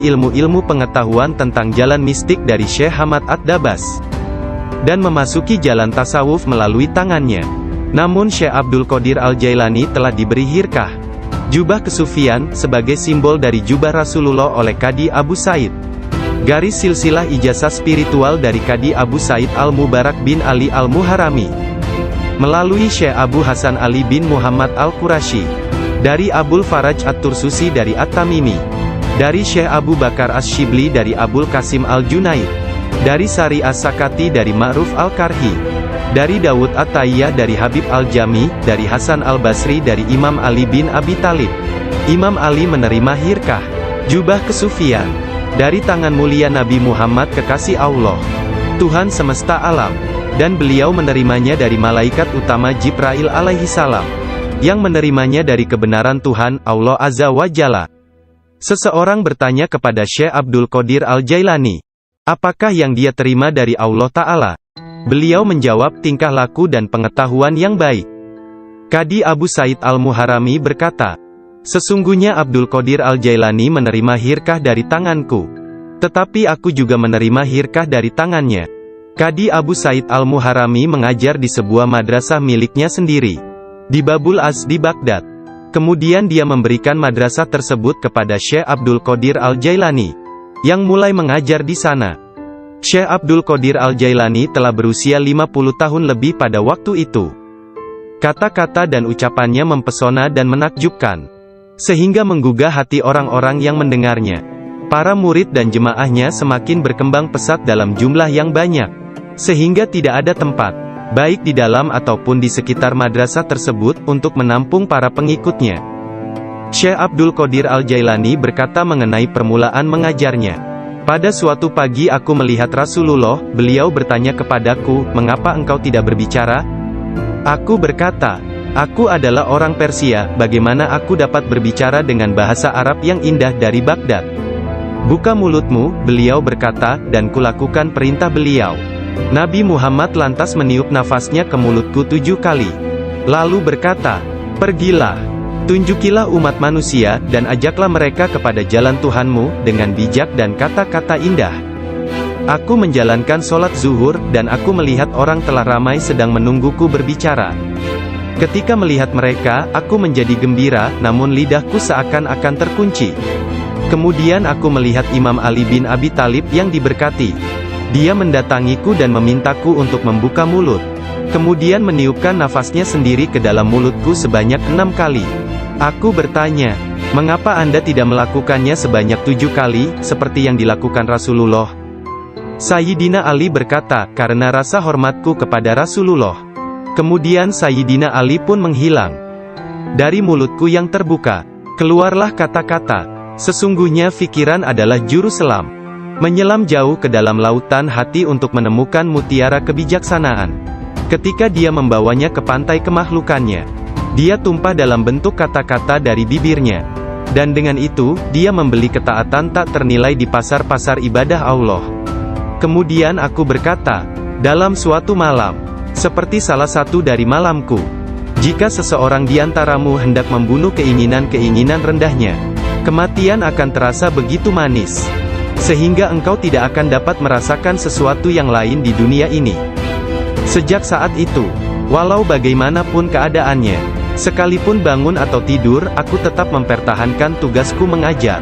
ilmu-ilmu pengetahuan tentang jalan mistik dari Syekh Hamad At-Dabas, dan memasuki jalan tasawuf melalui tangannya. Namun Syekh Abdul Qadir Al-Jailani telah diberi hirkah, jubah kesufian, sebagai simbol dari jubah Rasulullah oleh Qadi Abu Said. Garis silsilah ijazah spiritual dari Qadi Abu Said Al-Mubarak bin Ali Al-Muharami, melalui Syekh Abu Hasan Ali bin Muhammad Al-Qurashi, dari Abul Faraj At-Tursusi dari At-Tamimi, dari Syekh Abu Bakar Asy-Syibli dari Abul Qasim Al-Junaid, dari Sari As-Sakati dari Ma'ruf Al-Karhi, dari Dawud At-Tayyah dari Habib Al-Jami, dari Hasan Al-Basri dari Imam Ali bin Abi Thalib. Imam Ali menerima hirkah, jubah kesufian, dari tangan mulia Nabi Muhammad kekasih Allah, Tuhan semesta alam, dan beliau menerimanya dari malaikat utama Jibril alaihi salam, yang menerimanya dari kebenaran Tuhan, Allah Azza wa Jalla. Seseorang bertanya kepada Syekh Abdul Qadir Al-Jailani, apakah yang dia terima dari Allah Ta'ala? Beliau menjawab, tingkah laku dan pengetahuan yang baik. Qadi Abu Said Al-Muharami berkata, sesungguhnya Abdul Qadir Al-Jailani menerima hirkah dari tanganku, tetapi aku juga menerima hirkah dari tangannya. Qadi Abu Said Al-Muharami mengajar di sebuah madrasah miliknya sendiri, di Babul As di Baghdad. Kemudian dia memberikan madrasah tersebut kepada Syekh Abdul Qadir Al-Jailani, yang mulai mengajar di sana. Syekh Abdul Qadir Al-Jailani telah berusia 50 tahun lebih pada waktu itu. Kata-kata dan ucapannya mempesona dan menakjubkan, sehingga menggugah hati orang-orang yang mendengarnya. Para murid dan jemaahnya semakin berkembang pesat dalam jumlah yang banyak, sehingga tidak ada tempat, baik di dalam ataupun di sekitar madrasah tersebut, untuk menampung para pengikutnya. Syekh Abdul Qadir Al-Jailani berkata mengenai permulaan mengajarnya, pada suatu pagi aku melihat Rasulullah, beliau bertanya kepadaku, mengapa engkau tidak berbicara? Aku berkata, aku adalah orang Persia, bagaimana aku dapat berbicara dengan bahasa Arab yang indah dari Baghdad? Buka mulutmu, beliau berkata, dan kulakukan perintah beliau. Nabi Muhammad lantas meniup nafasnya ke mulutku 7 kali. Lalu berkata, pergilah, tunjukilah umat manusia, dan ajaklah mereka kepada jalan Tuhanmu, dengan bijak dan kata-kata indah. Aku menjalankan sholat zuhur, dan aku melihat orang telah ramai sedang menungguku berbicara. Ketika melihat mereka, aku menjadi gembira, namun lidahku seakan-akan terkunci. Kemudian aku melihat Imam Ali bin Abi Thalib yang diberkati. Dia mendatangiku dan memintaku untuk membuka mulut. Kemudian meniupkan nafasnya sendiri ke dalam mulutku sebanyak 6 kali. Aku bertanya, mengapa Anda tidak melakukannya sebanyak 7 kali, seperti yang dilakukan Rasulullah? Sayyidina Ali berkata, karena rasa hormatku kepada Rasulullah. Kemudian Sayyidina Ali pun menghilang. Dari mulutku yang terbuka, keluarlah kata-kata, sesungguhnya fikiran adalah juru selam. Menyelam jauh ke dalam lautan hati untuk menemukan mutiara kebijaksanaan. Ketika dia membawanya ke pantai kemakhlukannya, dia tumpah dalam bentuk kata-kata dari bibirnya. Dan dengan itu, dia membeli ketaatan tak ternilai di pasar-pasar ibadah Allah. Kemudian aku berkata, dalam suatu malam, seperti salah satu dari malamku, jika seseorang di antaramu hendak membunuh keinginan-keinginan rendahnya, kematian akan terasa begitu manis, sehingga engkau tidak akan dapat merasakan sesuatu yang lain di dunia ini. Sejak saat itu, walau bagaimanapun keadaannya, sekalipun bangun atau tidur, aku tetap mempertahankan tugasku mengajar.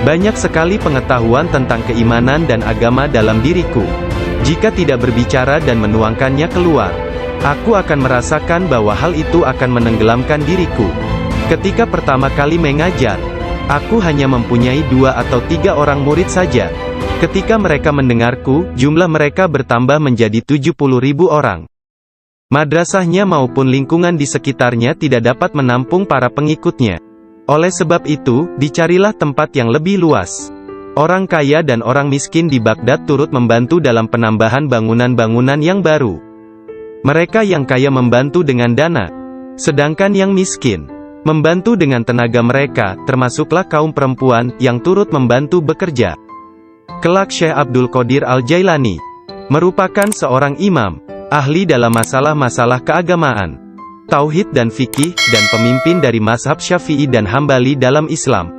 Banyak sekali pengetahuan tentang keimanan dan agama dalam diriku. Jika tidak berbicara dan menuangkannya keluar, aku akan merasakan bahwa hal itu akan menenggelamkan diriku. Ketika pertama kali mengajar, aku hanya mempunyai 2 atau 3 orang murid saja. Ketika mereka mendengarku, jumlah mereka bertambah menjadi 70.000 orang. Madrasahnya maupun lingkungan di sekitarnya tidak dapat menampung para pengikutnya. Oleh sebab itu, dicarilah tempat yang lebih luas. Orang kaya dan orang miskin di Baghdad turut membantu dalam penambahan bangunan-bangunan yang baru. Mereka yang kaya membantu dengan dana, sedangkan yang miskin membantu dengan tenaga mereka, termasuklah kaum perempuan, yang turut membantu bekerja. Kelak Syekh Abdul Qadir Al-Jailani merupakan seorang imam, ahli dalam masalah-masalah keagamaan, tauhid dan fikih, dan pemimpin dari mazhab Syafi'i dan Hambali dalam Islam.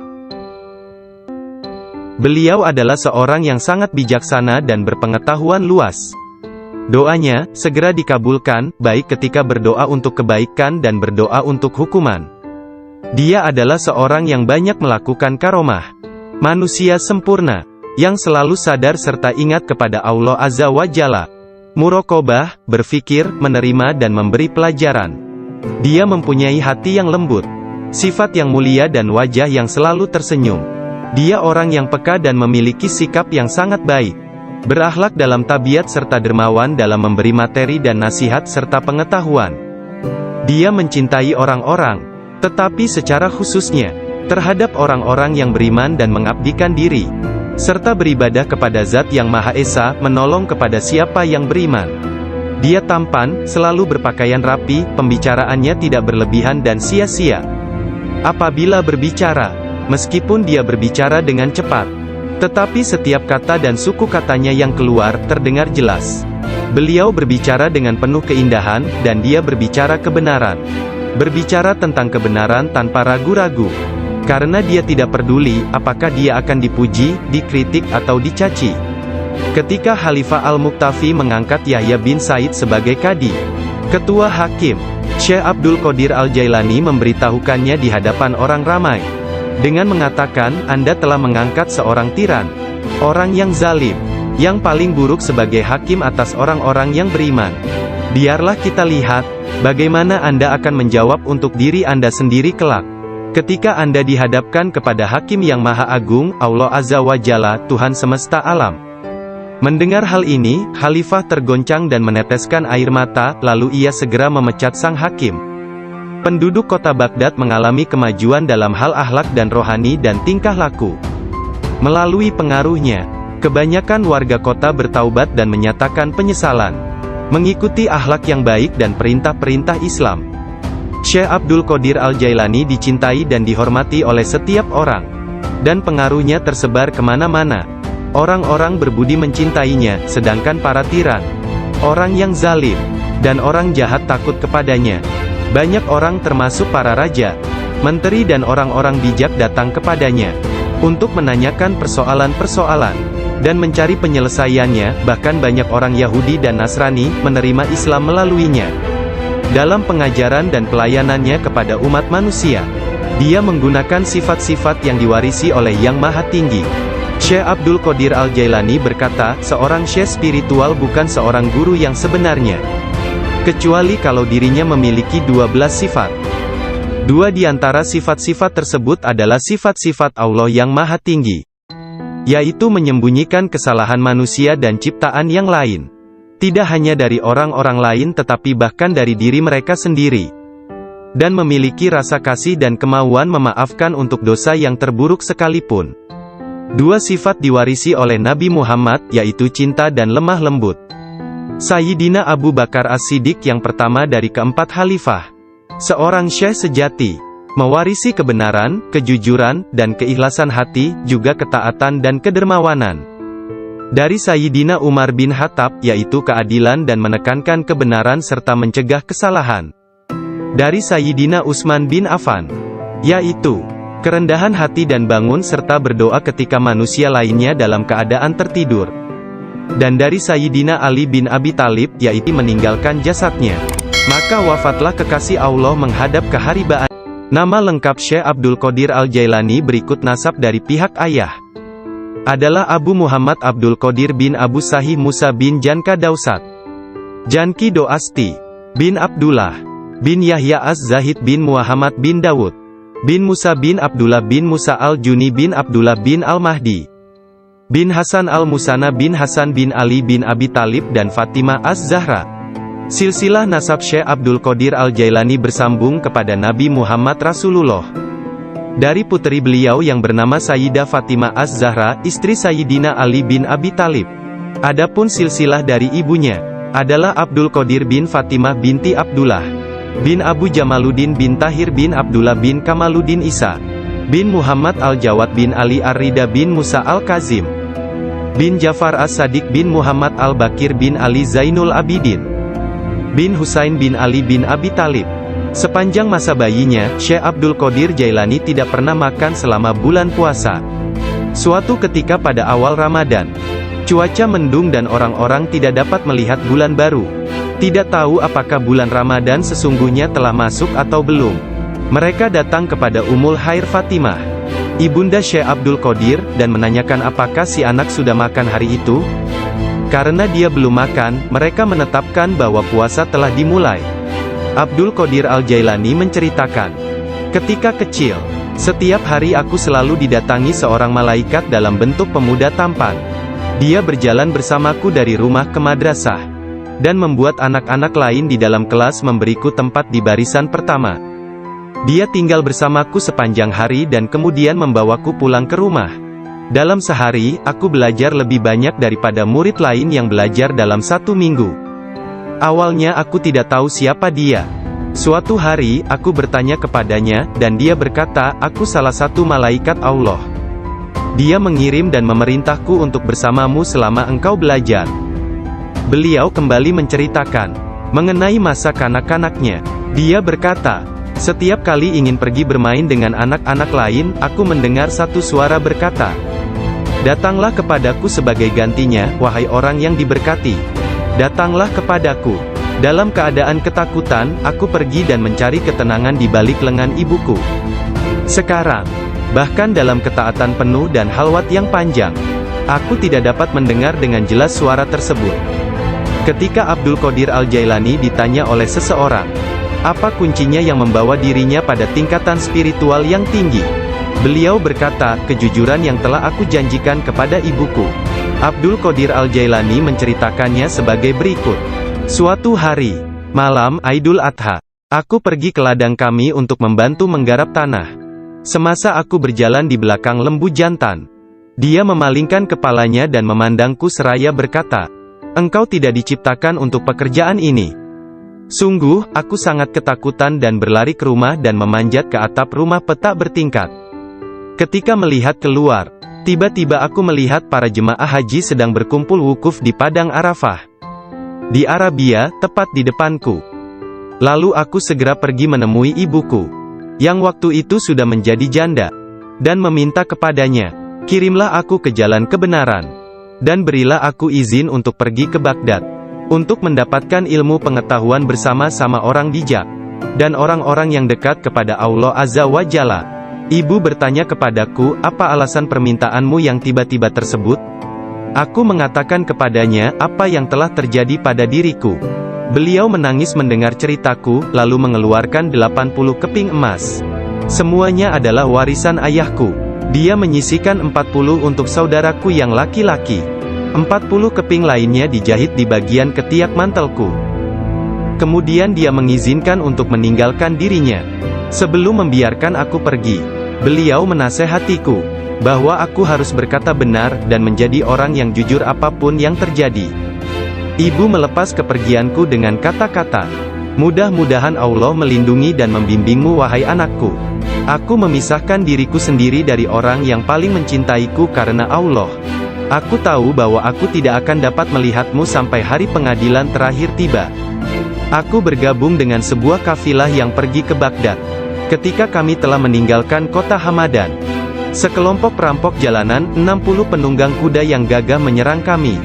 Beliau adalah seorang yang sangat bijaksana dan berpengetahuan luas. Doanya segera dikabulkan, baik ketika berdoa untuk kebaikan dan berdoa untuk hukuman. Dia adalah seorang yang banyak melakukan karomah. Manusia sempurna, yang selalu sadar serta ingat kepada Allah Azza wa Jalla. Muraqabah, berfikir, menerima dan memberi pelajaran. Dia mempunyai hati yang lembut, sifat yang mulia dan wajah yang selalu tersenyum. Dia orang yang peka dan memiliki sikap yang sangat baik. Berakhlak dalam tabiat serta dermawan dalam memberi materi dan nasihat serta pengetahuan. Dia mencintai orang-orang, tetapi secara khususnya, terhadap orang-orang yang beriman dan mengabdikan diri, serta beribadah kepada Zat yang Maha Esa, menolong kepada siapa yang beriman. Dia tampan, selalu berpakaian rapi, pembicaraannya tidak berlebihan dan sia-sia. Apabila berbicara, meskipun dia berbicara dengan cepat, tetapi setiap kata dan suku katanya yang keluar, terdengar jelas. Beliau berbicara dengan penuh keindahan, dan dia berbicara kebenaran. Berbicara tentang kebenaran tanpa ragu-ragu. Karena dia tidak peduli, apakah dia akan dipuji, dikritik atau dicaci. Ketika Khalifah Al-Muqtafi mengangkat Yahya bin Said sebagai Qadi, Ketua Hakim, Syekh Abdul Qadir Al-Jailani memberitahukannya di hadapan orang ramai, dengan mengatakan, Anda telah mengangkat seorang tiran, orang yang zalim, yang paling buruk sebagai hakim atas orang-orang yang beriman. Biarlah kita lihat, bagaimana Anda akan menjawab untuk diri Anda sendiri kelak. Ketika Anda dihadapkan kepada Hakim yang Maha Agung, Allah Azza wa Jalla, Tuhan semesta alam. Mendengar hal ini, Khalifah tergoncang dan meneteskan air mata, lalu ia segera memecat sang hakim. Penduduk kota Baghdad mengalami kemajuan dalam hal akhlak dan rohani dan tingkah laku. Melalui pengaruhnya, kebanyakan warga kota bertaubat dan menyatakan penyesalan, mengikuti akhlak yang baik dan perintah-perintah Islam. Syekh Abdul Qadir Al-Jailani dicintai dan dihormati oleh setiap orang, dan pengaruhnya tersebar kemana-mana. Orang-orang berbudi mencintainya, sedangkan para tiran, orang yang zalim, dan orang jahat takut kepadanya. Banyak orang termasuk para raja, menteri dan orang-orang bijak datang kepadanya, untuk menanyakan persoalan-persoalan, dan mencari penyelesaiannya. Bahkan banyak orang Yahudi dan Nasrani, menerima Islam melaluinya. Dalam pengajaran dan pelayanannya kepada umat manusia, dia menggunakan sifat-sifat yang diwarisi oleh Yang Maha Tinggi. Syekh Abdul Qadir Al-Jailani berkata, seorang syekh spiritual bukan seorang guru yang sebenarnya, kecuali kalau dirinya memiliki 12 sifat. Dua di antara sifat-sifat tersebut adalah sifat-sifat Allah yang Maha Tinggi, yaitu menyembunyikan kesalahan manusia dan ciptaan yang lain. Tidak hanya dari orang-orang lain tetapi bahkan dari diri mereka sendiri. Dan memiliki rasa kasih dan kemauan memaafkan untuk dosa yang terburuk sekalipun. Dua sifat diwarisi oleh Nabi Muhammad, yaitu cinta dan lemah lembut. Sayyidina Abu Bakar As-Siddiq yang pertama dari keempat khalifah, seorang syekh sejati, mewarisi kebenaran, kejujuran, dan keikhlasan hati, juga ketaatan dan kedermawanan. Dari Sayyidina Umar bin Khattab, yaitu keadilan dan menekankan kebenaran serta mencegah kesalahan. Dari Sayyidina Utsman bin Affan, yaitu kerendahan hati dan bangun serta berdoa ketika manusia lainnya dalam keadaan tertidur. Dan dari Sayyidina Ali bin Abi Thalib, yaitu meninggalkan jasadnya, maka wafatlah kekasih Allah menghadap keharibaan. Nama lengkap Syekh Abdul Qadir Al-Jailani berikut. Nasab dari pihak ayah adalah Abu Muhammad Abdul Qadir bin Abu Sahih Musa bin Janka Dausat, Janki Doasti, bin Abdullah, bin Yahya Az-Zahid bin Muhammad bin Dawud, bin Musa bin Abdullah bin Musa Al-Juni bin Abdullah bin Al-Mahdi, bin Hasan Al-Musana bin Hasan bin Ali bin Abi Talib dan Fatimah Az-Zahra. Silsilah nasab Syekh Abdul Qadir Al-Jailani bersambung kepada Nabi Muhammad Rasulullah. Dari putri beliau yang bernama Sayyidah Fatimah Az-Zahra, istri Sayyidina Ali bin Abi Talib. Adapun silsilah dari ibunya adalah Abdul Qadir bin Fatimah binti Abdullah bin Abu Jamaluddin bin Tahir bin Abdullah bin Kamaluddin Isa bin Muhammad Al-Jawad bin Ali Ar-Rida bin Musa Al-Kazim bin Jafar As-Sadiq bin Muhammad Al-Bakir bin Ali Zainul Abidin bin Husain bin Ali bin Abi Talib. Sepanjang masa bayinya, Syekh Abdul Qadir Jailani tidak pernah makan selama bulan puasa. Suatu ketika pada awal Ramadan, cuaca mendung dan orang-orang tidak dapat melihat bulan baru. Tidak tahu apakah bulan Ramadan sesungguhnya telah masuk atau belum. Mereka datang kepada Ummul Khair Fatimah, ibunda Syekh Abdul Qadir, dan menanyakan apakah si anak sudah makan hari itu. Karena dia belum makan, mereka menetapkan bahwa puasa telah dimulai. Abdul Qadir Al-Jailani menceritakan, ketika kecil, setiap hari aku selalu didatangi seorang malaikat dalam bentuk pemuda tampan. Dia berjalan bersamaku dari rumah ke madrasah, dan membuat anak-anak lain di dalam kelas memberiku tempat di barisan pertama. Dia tinggal bersamaku sepanjang hari dan kemudian membawaku pulang ke rumah. Dalam sehari, aku belajar lebih banyak daripada murid lain yang belajar dalam 1 minggu. Awalnya aku tidak tahu siapa dia. Suatu hari, aku bertanya kepadanya, dan dia berkata, aku salah satu malaikat Allah. Dia mengirim dan memerintahku untuk bersamamu selama engkau belajar. Beliau kembali menceritakan mengenai masa kanak-kanaknya. Dia berkata, setiap kali ingin pergi bermain dengan anak-anak lain, aku mendengar satu suara berkata, datanglah kepadaku sebagai gantinya, wahai orang yang diberkati. Datanglah kepadaku. Dalam keadaan ketakutan, aku pergi dan mencari ketenangan di balik lengan ibuku. Sekarang, bahkan dalam ketaatan penuh dan halwat yang panjang, aku tidak dapat mendengar dengan jelas suara tersebut. Ketika Abdul Qadir Al-Jailani ditanya oleh seseorang, apa kuncinya yang membawa dirinya pada tingkatan spiritual yang tinggi? Beliau berkata, kejujuran yang telah aku janjikan kepada ibuku. Abdul Qadir Al-Jailani menceritakannya sebagai berikut. Suatu hari, malam Aidul Adha, aku pergi ke ladang kami untuk membantu menggarap tanah. Semasa aku berjalan di belakang lembu jantan, dia memalingkan kepalanya dan memandangku seraya berkata, engkau tidak diciptakan untuk pekerjaan ini. Sungguh, aku sangat ketakutan dan berlari ke rumah dan memanjat ke atap rumah petak bertingkat. Ketika melihat keluar, tiba-tiba aku melihat para jemaah haji sedang berkumpul wukuf di Padang Arafah. Di Arabia, tepat di depanku. Lalu aku segera pergi menemui ibuku, yang waktu itu sudah menjadi janda, dan meminta kepadanya, kirimlah aku ke jalan kebenaran, dan berilah aku izin untuk pergi ke Baghdad, untuk mendapatkan ilmu pengetahuan bersama-sama orang bijak, dan orang-orang yang dekat kepada Allah Azza wa Jalla. Ibu bertanya kepadaku, apa alasan permintaanmu yang tiba-tiba tersebut? Aku mengatakan kepadanya, apa yang telah terjadi pada diriku. Beliau menangis mendengar ceritaku, lalu mengeluarkan 80 keping emas. Semuanya adalah warisan ayahku. Dia menyisihkan 40 untuk saudaraku yang laki-laki. 40 keping lainnya dijahit di bagian ketiak mantelku. Kemudian dia mengizinkan untuk meninggalkan dirinya. Sebelum membiarkan aku pergi, beliau menasehatiku, bahwa aku harus berkata benar, dan menjadi orang yang jujur apapun yang terjadi. Ibu melepas kepergianku dengan kata-kata, mudah-mudahan Allah melindungi dan membimbingmu wahai anakku. Aku memisahkan diriku sendiri dari orang yang paling mencintaiku karena Allah. Aku tahu bahwa aku tidak akan dapat melihatmu sampai hari pengadilan terakhir tiba. Aku bergabung dengan sebuah kafilah yang pergi ke Baghdad. Ketika kami telah meninggalkan kota Hamadan, sekelompok perampok jalanan, 60 penunggang kuda yang gagah menyerang kami.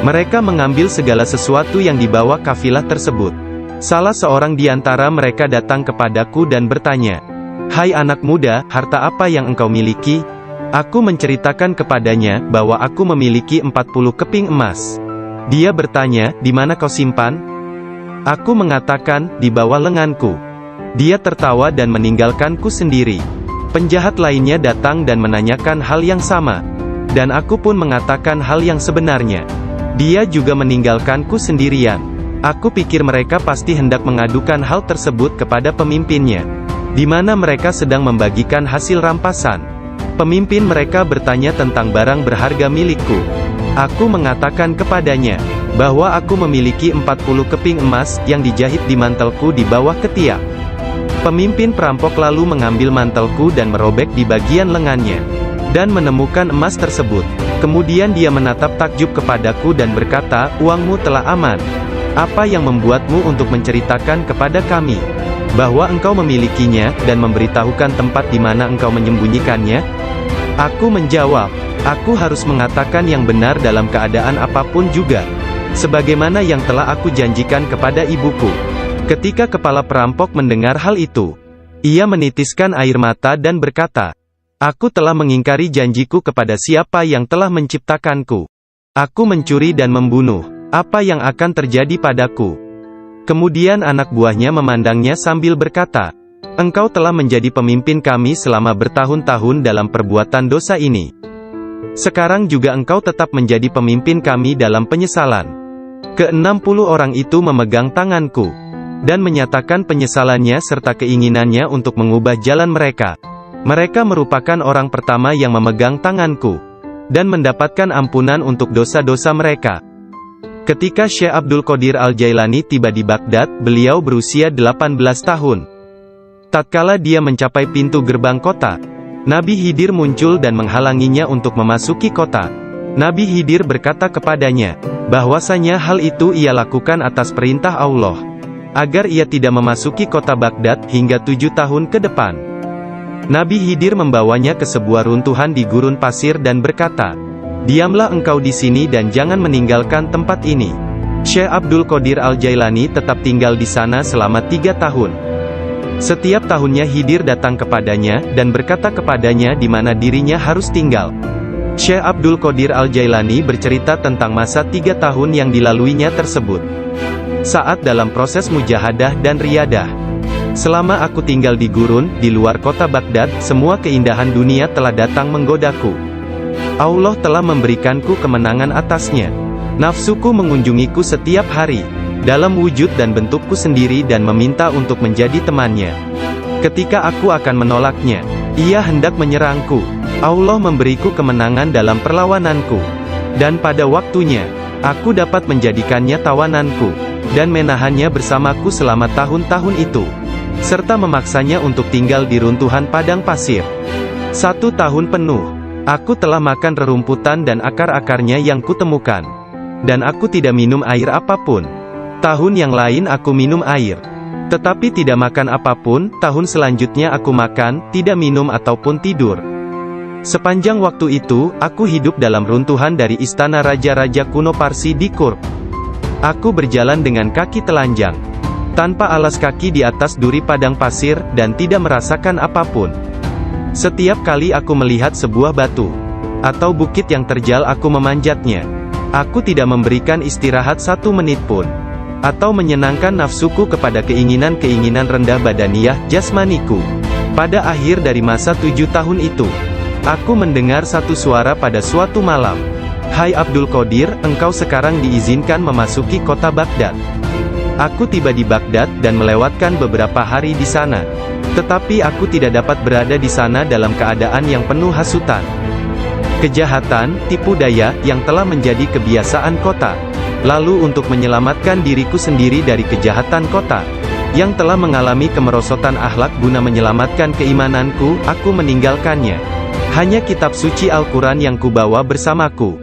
Mereka mengambil segala sesuatu yang dibawa kafilah tersebut. Salah seorang di antara mereka datang kepadaku dan bertanya, hai anak muda, harta apa yang engkau miliki? Aku menceritakan kepadanya, bahwa aku memiliki 40 keping emas. Dia bertanya, di mana kau simpan? Aku mengatakan, di bawah lenganku. Dia tertawa dan meninggalkanku sendiri. Penjahat lainnya datang dan menanyakan hal yang sama. Dan aku pun mengatakan hal yang sebenarnya. Dia juga meninggalkanku sendirian. Aku pikir mereka pasti hendak mengadukan hal tersebut kepada pemimpinnya, di mana mereka sedang membagikan hasil rampasan. Pemimpin mereka bertanya tentang barang berharga milikku. Aku mengatakan kepadanya, bahwa aku memiliki 40 keping emas, yang dijahit di mantelku di bawah ketiak. Pemimpin perampok lalu mengambil mantelku dan merobek di bagian lengannya, dan menemukan emas tersebut. Kemudian dia menatap takjub kepadaku dan berkata, uangmu telah aman. Apa yang membuatmu untuk menceritakan kepada kami, bahwa engkau memilikinya, dan memberitahukan tempat di mana engkau menyembunyikannya? Aku menjawab, aku harus mengatakan yang benar dalam keadaan apapun juga. Sebagaimana yang telah aku janjikan kepada ibuku. Ketika kepala perampok mendengar hal itu, ia menitiskan air mata dan berkata, aku telah mengingkari janjiku kepada siapa yang telah menciptakanku. Aku mencuri dan membunuh. Apa yang akan terjadi padaku? Kemudian anak buahnya memandangnya sambil berkata, engkau telah menjadi pemimpin kami selama bertahun-tahun dalam perbuatan dosa ini. Sekarang juga engkau tetap menjadi pemimpin kami dalam penyesalan. Ke-60 orang itu memegang tanganku, dan menyatakan penyesalannya serta keinginannya untuk mengubah jalan mereka. Mereka merupakan orang pertama yang memegang tanganku, dan mendapatkan ampunan untuk dosa-dosa mereka. Ketika Syekh Abdul Qadir Al-Jailani tiba di Baghdad, beliau berusia 18 tahun. Tatkala dia mencapai pintu gerbang kota, Nabi Khidir muncul dan menghalanginya untuk memasuki kota. Nabi Khidir berkata kepadanya, bahwasanya hal itu ia lakukan atas perintah Allah, agar ia tidak memasuki kota Baghdad hingga 7 tahun ke depan. Nabi Khidir membawanya ke sebuah runtuhan di gurun pasir dan berkata, diamlah engkau di sini dan jangan meninggalkan tempat ini. Syekh Abdul Qadir Al-Jailani tetap tinggal di sana selama 3 tahun. Setiap tahunnya Khidir datang kepadanya, dan berkata kepadanya di mana dirinya harus tinggal. Syekh Abdul Qadir Al-Jailani bercerita tentang masa 3 tahun yang dilaluinya tersebut. Saat dalam proses mujahadah dan riyadah. Selama aku tinggal di gurun, di luar kota Baghdad, semua keindahan dunia telah datang menggodaku. Allah telah memberikanku kemenangan atasnya. Nafsuku mengunjungiku setiap hari, dalam wujud dan bentukku sendiri dan meminta untuk menjadi temannya. Ketika aku akan menolaknya, ia hendak menyerangku. Allah memberiku kemenangan dalam perlawananku. Dan pada waktunya, aku dapat menjadikannya tawananku, dan menahannya bersamaku selama tahun-tahun itu, serta memaksanya untuk tinggal di runtuhan padang pasir. 1 tahun penuh, aku telah makan rerumputan dan akar-akarnya yang kutemukan. Dan aku tidak minum air apapun. Tahun yang lain aku minum air, tetapi tidak makan apapun. Tahun selanjutnya aku makan, tidak minum ataupun tidur. Sepanjang waktu itu, aku hidup dalam runtuhan dari istana raja-raja kuno Parsi di Kurb. Aku berjalan dengan kaki telanjang, tanpa alas kaki di atas duri padang pasir, dan tidak merasakan apapun. Setiap kali aku melihat sebuah batu atau bukit yang terjal, aku memanjatnya. Aku tidak memberikan istirahat 1 menit pun, atau menyenangkan nafsuku kepada keinginan-keinginan rendah badaniah jasmaniku. Pada akhir dari masa 7 tahun itu, aku mendengar satu suara pada suatu malam. Hai Abdul Qadir, engkau sekarang diizinkan memasuki kota Baghdad. Aku tiba di Baghdad dan melewatkan beberapa hari di sana. Tetapi aku tidak dapat berada di sana dalam keadaan yang penuh hasutan, kejahatan, tipu daya, yang telah menjadi kebiasaan kota. Lalu untuk menyelamatkan diriku sendiri dari kejahatan kota, yang telah mengalami kemerosotan akhlak, guna menyelamatkan keimananku, aku meninggalkannya. Hanya kitab suci Al-Quran yang kubawa bersamaku.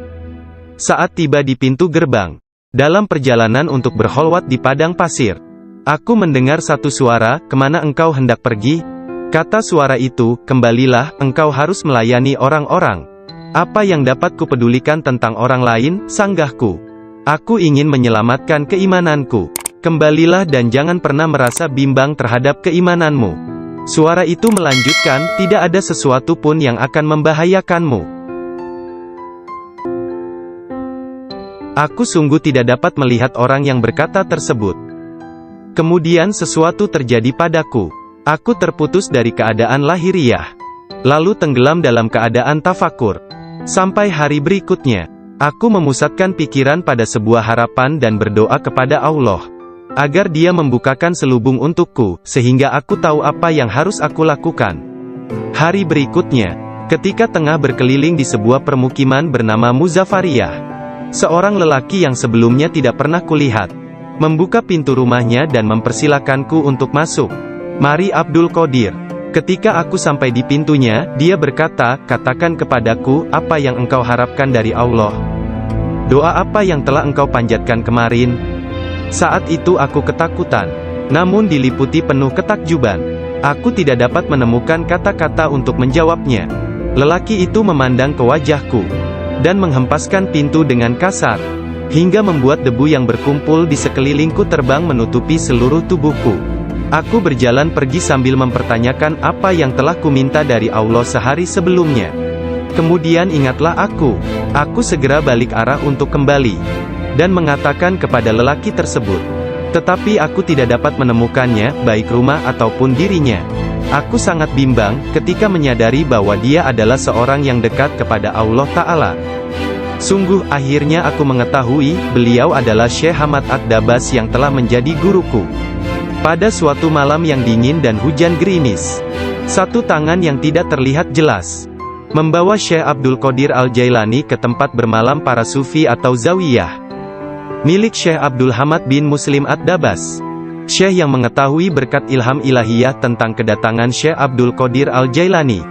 Saat tiba di pintu gerbang, dalam perjalanan untuk berkholwat di padang pasir, aku mendengar satu suara, kemana engkau hendak pergi? Kata suara itu, kembalilah, engkau harus melayani orang-orang. Apa yang dapat kupedulikan tentang orang lain, sanggahku. Aku ingin menyelamatkan keimananku. Kembalilah dan jangan pernah merasa bimbang terhadap keimananmu. Suara itu melanjutkan, tidak ada sesuatu pun yang akan membahayakanmu. Aku sungguh tidak dapat melihat orang yang berkata tersebut. Kemudian sesuatu terjadi padaku. Aku terputus dari keadaan lahiriah, lalu tenggelam dalam keadaan tafakur. Sampai hari berikutnya, aku memusatkan pikiran pada sebuah harapan dan berdoa kepada Allah, agar Dia membukakan selubung untukku, sehingga aku tahu apa yang harus aku lakukan. Hari berikutnya, ketika tengah berkeliling di sebuah permukiman bernama Muzaffariyah, seorang lelaki yang sebelumnya tidak pernah kulihat, membuka pintu rumahnya dan mempersilakanku untuk masuk. Mari Abdul Qadir. Ketika aku sampai di pintunya, dia berkata, katakan kepadaku, apa yang engkau harapkan dari Allah? Doa apa yang telah engkau panjatkan kemarin? Saat itu aku ketakutan, namun diliputi penuh ketakjuban. Aku tidak dapat menemukan kata-kata untuk menjawabnya. Lelaki itu memandang ke wajahku, dan menghempaskan pintu dengan kasar, hingga membuat debu yang berkumpul di sekelilingku terbang menutupi seluruh tubuhku. Aku berjalan pergi sambil mempertanyakan apa yang telah kuminta dari Allah sehari sebelumnya. Kemudian ingatlah aku. Aku segera balik arah untuk kembali, dan mengatakan kepada lelaki tersebut. Tetapi aku tidak dapat menemukannya, baik rumah ataupun dirinya. Aku sangat bimbang, ketika menyadari bahwa dia adalah seorang yang dekat kepada Allah Ta'ala. Sungguh, akhirnya aku mengetahui, beliau adalah Syekh Hamad Ad-Dabas yang telah menjadi guruku. Pada suatu malam yang dingin dan hujan gerimis, satu tangan yang tidak terlihat jelas membawa Syekh Abdul Qadir Al-Jailani ke tempat bermalam para sufi atau zawiyah milik Syekh Abdul Hamad bin Muslim Ad-Dabas. Syekh yang mengetahui berkat ilham ilahiyah tentang kedatangan Syekh Abdul Qadir Al-Jailani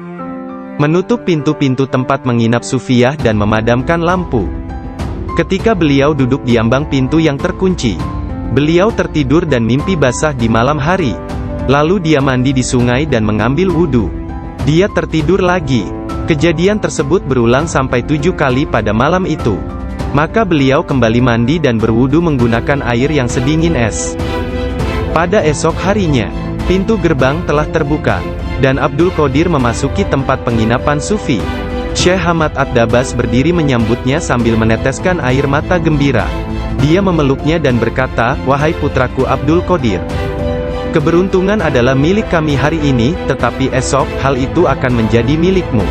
menutup pintu-pintu tempat menginap sufiyah dan memadamkan lampu. Ketika beliau duduk di ambang pintu yang terkunci, beliau tertidur dan mimpi basah di malam hari. Lalu dia mandi di sungai dan mengambil wudhu. Dia tertidur lagi. Kejadian tersebut berulang sampai 7 kali pada malam itu. Maka beliau kembali mandi dan berwudhu menggunakan air yang sedingin es. Pada esok harinya, pintu gerbang telah terbuka, dan Abdul Qadir memasuki tempat penginapan sufi. Syekh Hamad Ad-Dabas berdiri menyambutnya sambil meneteskan air mata gembira. Dia memeluknya dan berkata, "Wahai putraku Abdul Qadir, keberuntungan adalah milik kami hari ini, tetapi esok, hal itu akan menjadi milikmu.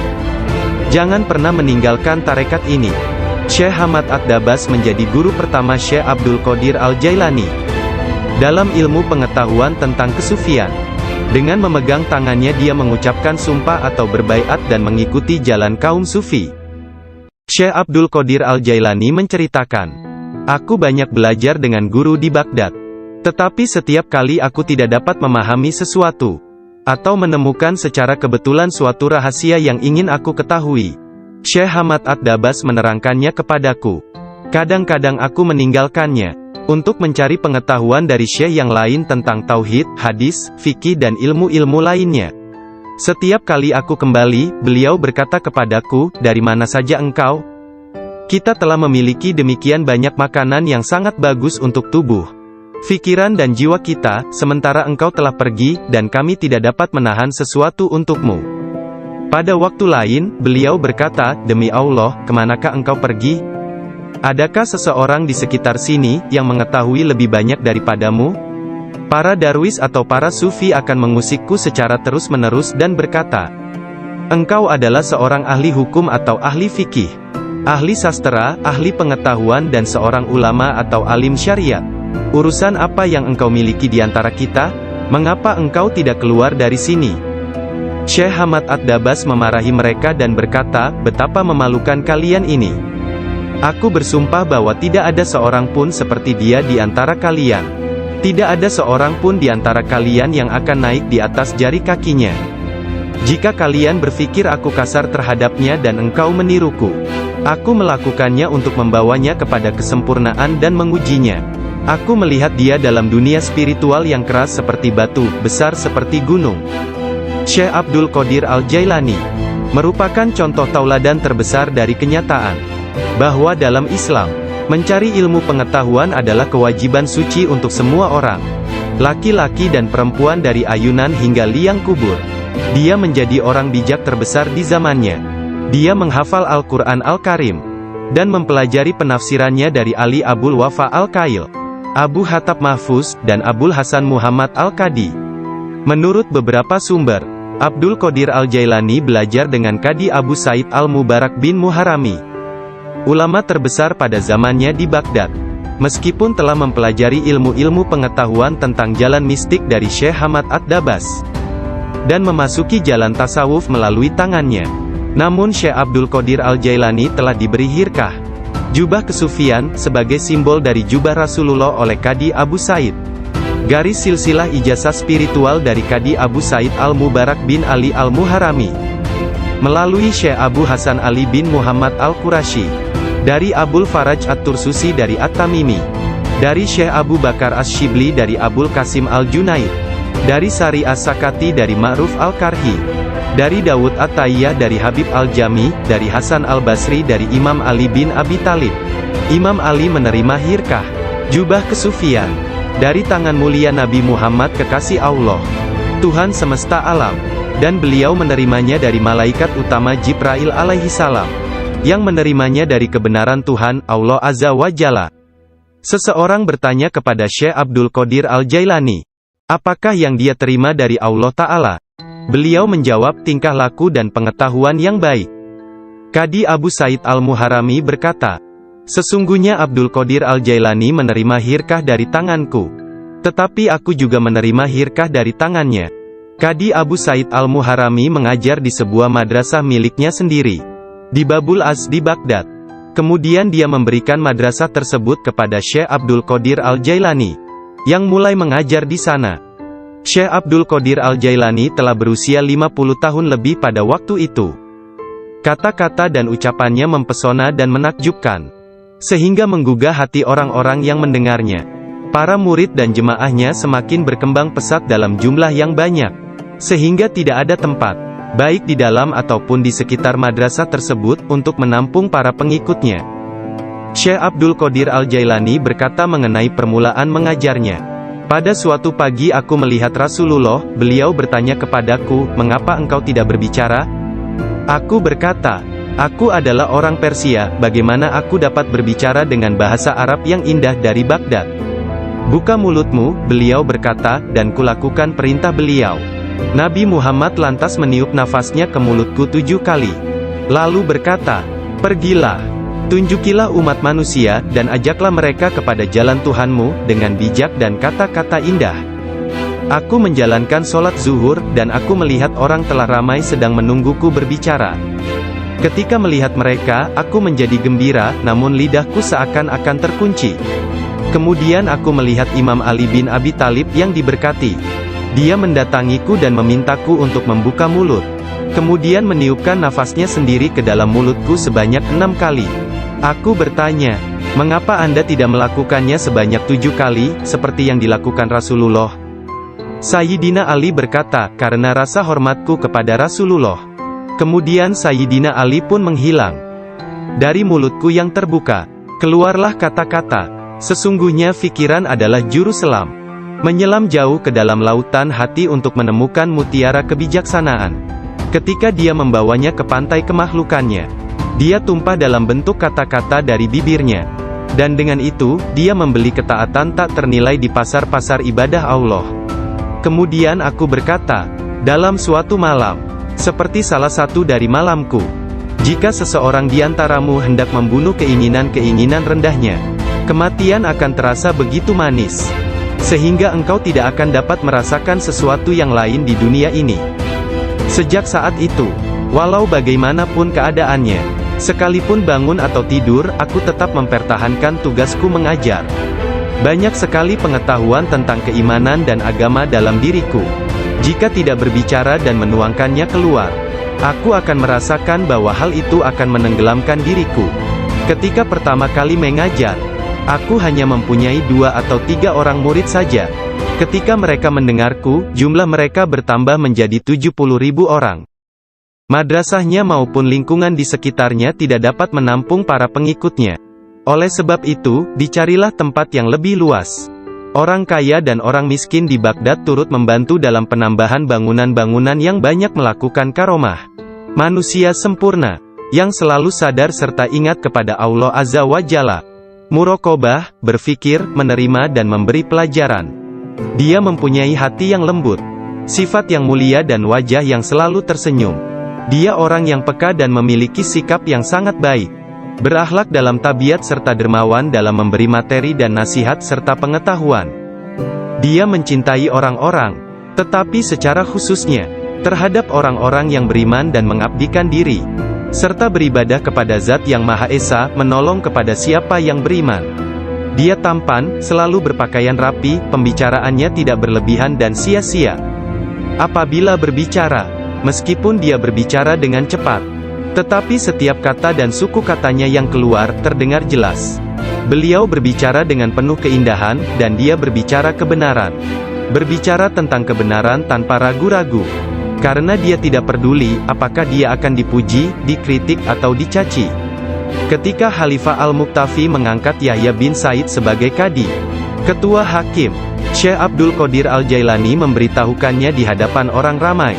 Jangan pernah meninggalkan tarekat ini." Syekh Hamad Ad-Dabas menjadi guru pertama Syekh Abdul Qadir Al-Jailani dalam ilmu pengetahuan tentang kesufian. Dengan memegang tangannya dia mengucapkan sumpah atau berbaiat dan mengikuti jalan kaum sufi. Syekh Abdul Qadir Al-Jailani menceritakan, "Aku banyak belajar dengan guru di Baghdad. Tetapi setiap kali aku tidak dapat memahami sesuatu, atau menemukan secara kebetulan suatu rahasia yang ingin aku ketahui, Syekh Hamad Ad-Dabas menerangkannya kepadaku. Kadang-kadang aku meninggalkannya untuk mencari pengetahuan dari syekh yang lain tentang tauhid, hadis, fikih dan ilmu-ilmu lainnya. Setiap kali aku kembali, beliau berkata kepadaku, 'Dari mana saja engkau?' Kita telah memiliki demikian banyak makanan yang sangat bagus untuk tubuh, pikiran dan jiwa kita, sementara engkau telah pergi, dan kami tidak dapat menahan sesuatu untukmu." Pada waktu lain, beliau berkata, "Demi Allah, kemanakah engkau pergi? Adakah seseorang di sekitar sini, yang mengetahui lebih banyak daripadamu?" Para darwis atau para sufi akan mengusikku secara terus-menerus dan berkata, "Engkau adalah seorang ahli hukum atau ahli fikih, ahli sastra, ahli pengetahuan dan seorang ulama atau alim syariat. Urusan apa yang engkau miliki di antara kita? Mengapa engkau tidak keluar dari sini?" Syekh Hamad Ad-Dabas memarahi mereka dan berkata, "Betapa memalukan kalian ini. Aku bersumpah bahwa tidak ada seorang pun seperti dia di antara kalian. Tidak ada seorang pun di antara kalian yang akan naik di atas jari kakinya. Jika kalian berpikir aku kasar terhadapnya dan engkau meniruku, aku melakukannya untuk membawanya kepada kesempurnaan dan mengujinya. Aku melihat dia dalam dunia spiritual yang keras seperti batu, besar seperti gunung." Syekh Abdul Qadir Al-Jailani merupakan contoh tauladan terbesar dari kenyataan bahwa dalam Islam, mencari ilmu pengetahuan adalah kewajiban suci untuk semua orang, laki-laki dan perempuan dari ayunan hingga liang kubur. Dia menjadi orang bijak terbesar di zamannya. Dia menghafal Al-Quran Al-Karim, dan mempelajari penafsirannya dari Ali Abul Wafa Al-Kail, Abu Hatab Mahfuz, dan Abul Hasan Muhammad Al-Qadi. Menurut beberapa sumber, Abdul Qadir Al-Jailani belajar dengan Qadi Abu Said Al-Mubarak bin Muharrami, ulama terbesar pada zamannya di Baghdad. Meskipun telah mempelajari ilmu-ilmu pengetahuan tentang jalan mistik dari Syekh Hamad Ad-Dabas, dan memasuki jalan tasawuf melalui tangannya, namun Syekh Abdul Qadir Al-Jailani telah diberi hirkah, jubah kesufian, sebagai simbol dari jubah Rasulullah oleh Qadi Abu Said. Garis silsilah ijazah spiritual dari Qadi Abu Said Al-Mubarak bin Ali Al-Muharrami, melalui Syekh Abu Hasan Ali bin Muhammad Al-Qurashi, dari Abul Faraj At-Tursusi dari At-Tamimi, dari Syekh Abu Bakar Asy-Syibli dari Abul Qasim Al-Junaid, dari Sari As-Sakati dari Ma'ruf Al-Karhi, Dari Dawud At-Taiyah, dari Habib Al-Jami, dari Hasan Al-Basri, dari Imam Ali bin Abi Thalib. Imam Ali menerima hirkah, jubah kesufian, dari tangan mulia Nabi Muhammad kekasih Allah, Tuhan semesta alam. Dan beliau menerimanya dari malaikat utama Jibril alaihi salam, yang menerimanya dari kebenaran Tuhan, Allah Azza wa Jalla. Seseorang bertanya kepada Syekh Abdul Qadir Al-Jailani, apakah yang dia terima dari Allah Ta'ala? Beliau menjawab, tingkah laku dan pengetahuan yang baik. Qadi Abu Said Al-Muharrami berkata, sesungguhnya Abdul Qadir Al-Jailani menerima hirkah dari tanganku, tetapi aku juga menerima hirkah dari tangannya. Qadi Abu Said Al-Muharrami mengajar di sebuah madrasah miliknya sendiri, di Babul Az di Baghdad. Kemudian dia memberikan madrasah tersebut kepada Syekh Abdul Qadir Al-Jailani, yang mulai mengajar di sana. Syekh Abdul Qadir Al-Jailani telah berusia 50 tahun lebih pada waktu itu. Kata-kata dan ucapannya mempesona dan menakjubkan, sehingga menggugah hati orang-orang yang mendengarnya. Para murid dan jemaahnya semakin berkembang pesat dalam jumlah yang banyak, sehingga tidak ada tempat, baik di dalam ataupun di sekitar madrasah tersebut, untuk menampung para pengikutnya. Syekh Abdul Qadir Al-Jailani berkata mengenai permulaan mengajarnya, pada suatu pagi aku melihat Rasulullah, beliau bertanya kepadaku, mengapa engkau tidak berbicara? Aku berkata, aku adalah orang Persia, bagaimana aku dapat berbicara dengan bahasa Arab yang indah dari Baghdad? Buka mulutmu, beliau berkata, dan kulakukan perintah beliau. Nabi Muhammad lantas meniup nafasnya ke mulutku 7 kali. Lalu berkata, pergilah, tunjukilah umat manusia, dan ajaklah mereka kepada jalan Tuhanmu, dengan bijak dan kata-kata indah. Aku menjalankan sholat zuhur, dan aku melihat orang telah ramai sedang menungguku berbicara. Ketika melihat mereka, aku menjadi gembira, namun lidahku seakan-akan terkunci. Kemudian aku melihat Imam Ali bin Abi Thalib yang diberkati. Dia mendatangiku dan memintaku untuk membuka mulut. Kemudian meniupkan nafasnya sendiri ke dalam mulutku sebanyak 6 kali. Aku bertanya, mengapa Anda tidak melakukannya sebanyak 7 kali, seperti yang dilakukan Rasulullah? Sayyidina Ali berkata, karena rasa hormatku kepada Rasulullah. Kemudian Sayyidina Ali pun menghilang. Dari mulutku yang terbuka, keluarlah kata-kata, sesungguhnya fikiran adalah juru selam. Menyelam jauh ke dalam lautan hati untuk menemukan mutiara kebijaksanaan. Ketika dia membawanya ke pantai kemakhlukannya, dia tumpah dalam bentuk kata-kata dari bibirnya. Dan dengan itu, dia membeli ketaatan tak ternilai di pasar-pasar ibadah Allah. Kemudian aku berkata, dalam suatu malam, seperti salah satu dari malamku, jika seseorang di antaramu hendak membunuh keinginan-keinginan rendahnya, kematian akan terasa begitu manis, sehingga engkau tidak akan dapat merasakan sesuatu yang lain di dunia ini. Sejak saat itu, walau bagaimanapun keadaannya, sekalipun bangun atau tidur, aku tetap mempertahankan tugasku mengajar. Banyak sekali pengetahuan tentang keimanan dan agama dalam diriku. Jika tidak berbicara dan menuangkannya keluar, aku akan merasakan bahwa hal itu akan menenggelamkan diriku. Ketika pertama kali mengajar, aku hanya mempunyai 2 atau 3 orang murid saja. Ketika mereka mendengarku, jumlah mereka bertambah menjadi 70.000 orang. Madrasahnya maupun lingkungan di sekitarnya tidak dapat menampung para pengikutnya. Oleh sebab itu, dicarilah tempat yang lebih luas. Orang kaya dan orang miskin di Baghdad turut membantu dalam penambahan bangunan-bangunan yang banyak melakukan karomah. Manusia sempurna, yang selalu sadar serta ingat kepada Allah Azza wa Jalla. Muraqabah, berfikir, menerima dan memberi pelajaran. Dia mempunyai hati yang lembut, sifat yang mulia dan wajah yang selalu tersenyum. Dia orang yang peka dan memiliki sikap yang sangat baik. Berakhlak dalam tabiat serta dermawan dalam memberi materi dan nasihat serta pengetahuan. Dia mencintai orang-orang, tetapi secara khususnya, terhadap orang-orang yang beriman dan mengabdikan diri, serta beribadah kepada Zat yang Maha Esa, menolong kepada siapa yang beriman. Dia tampan, selalu berpakaian rapi, pembicaraannya tidak berlebihan dan sia-sia. Apabila berbicara, meskipun dia berbicara dengan cepat, tetapi setiap kata dan suku katanya yang keluar, terdengar jelas. Beliau berbicara dengan penuh keindahan, dan dia berbicara kebenaran. Berbicara tentang kebenaran tanpa ragu-ragu. karena dia tidak peduli apakah dia akan dipuji, dikritik atau dicaci. Ketika Khalifah Al-Muqtafi mengangkat Yahya bin Said sebagai kadi, ketua hakim, Syekh Abdul Qadir Al-Jailani memberitahukannya di hadapan orang ramai,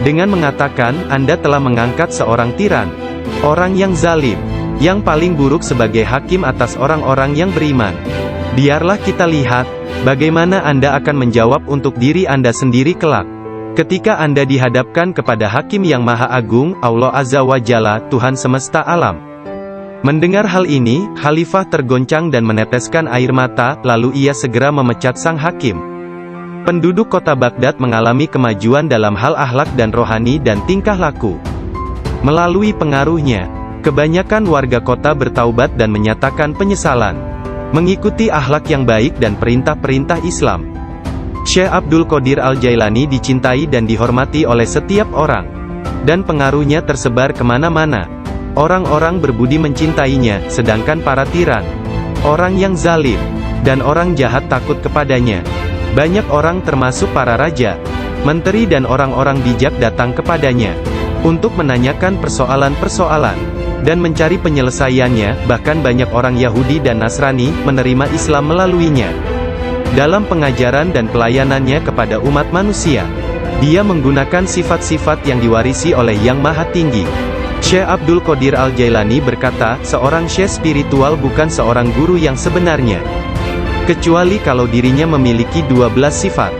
dengan mengatakan, Anda telah mengangkat seorang tiran, orang yang zalim, yang paling buruk sebagai hakim atas orang-orang yang beriman. Biarlah kita lihat, bagaimana Anda akan menjawab untuk diri Anda sendiri kelak, ketika Anda dihadapkan kepada Hakim yang Maha Agung, Allah Azza wa Jalla, Tuhan semesta alam. Mendengar hal ini, Khalifah tergoncang dan meneteskan air mata, lalu ia segera memecat sang hakim. Penduduk kota Baghdad mengalami kemajuan dalam hal akhlak dan rohani dan tingkah laku. Melalui pengaruhnya, kebanyakan warga kota bertaubat dan menyatakan penyesalan, mengikuti akhlak yang baik dan perintah-perintah Islam. Syekh Abdul Qadir Al-Jailani dicintai dan dihormati oleh setiap orang, dan pengaruhnya tersebar kemana-mana. Orang-orang berbudi mencintainya, sedangkan para tiran, orang yang zalim, dan orang jahat takut kepadanya. Banyak orang termasuk para raja, menteri dan orang-orang bijak datang kepadanya, untuk menanyakan persoalan-persoalan, dan mencari penyelesaiannya. Bahkan banyak orang Yahudi dan Nasrani, menerima Islam melaluinya. Dalam pengajaran dan pelayanannya kepada umat manusia, dia menggunakan sifat-sifat yang diwarisi oleh Yang Maha Tinggi. Syekh Abdul Qadir Al-Jailani berkata, seorang syekh spiritual bukan seorang guru yang sebenarnya, kecuali kalau dirinya memiliki 12 sifat.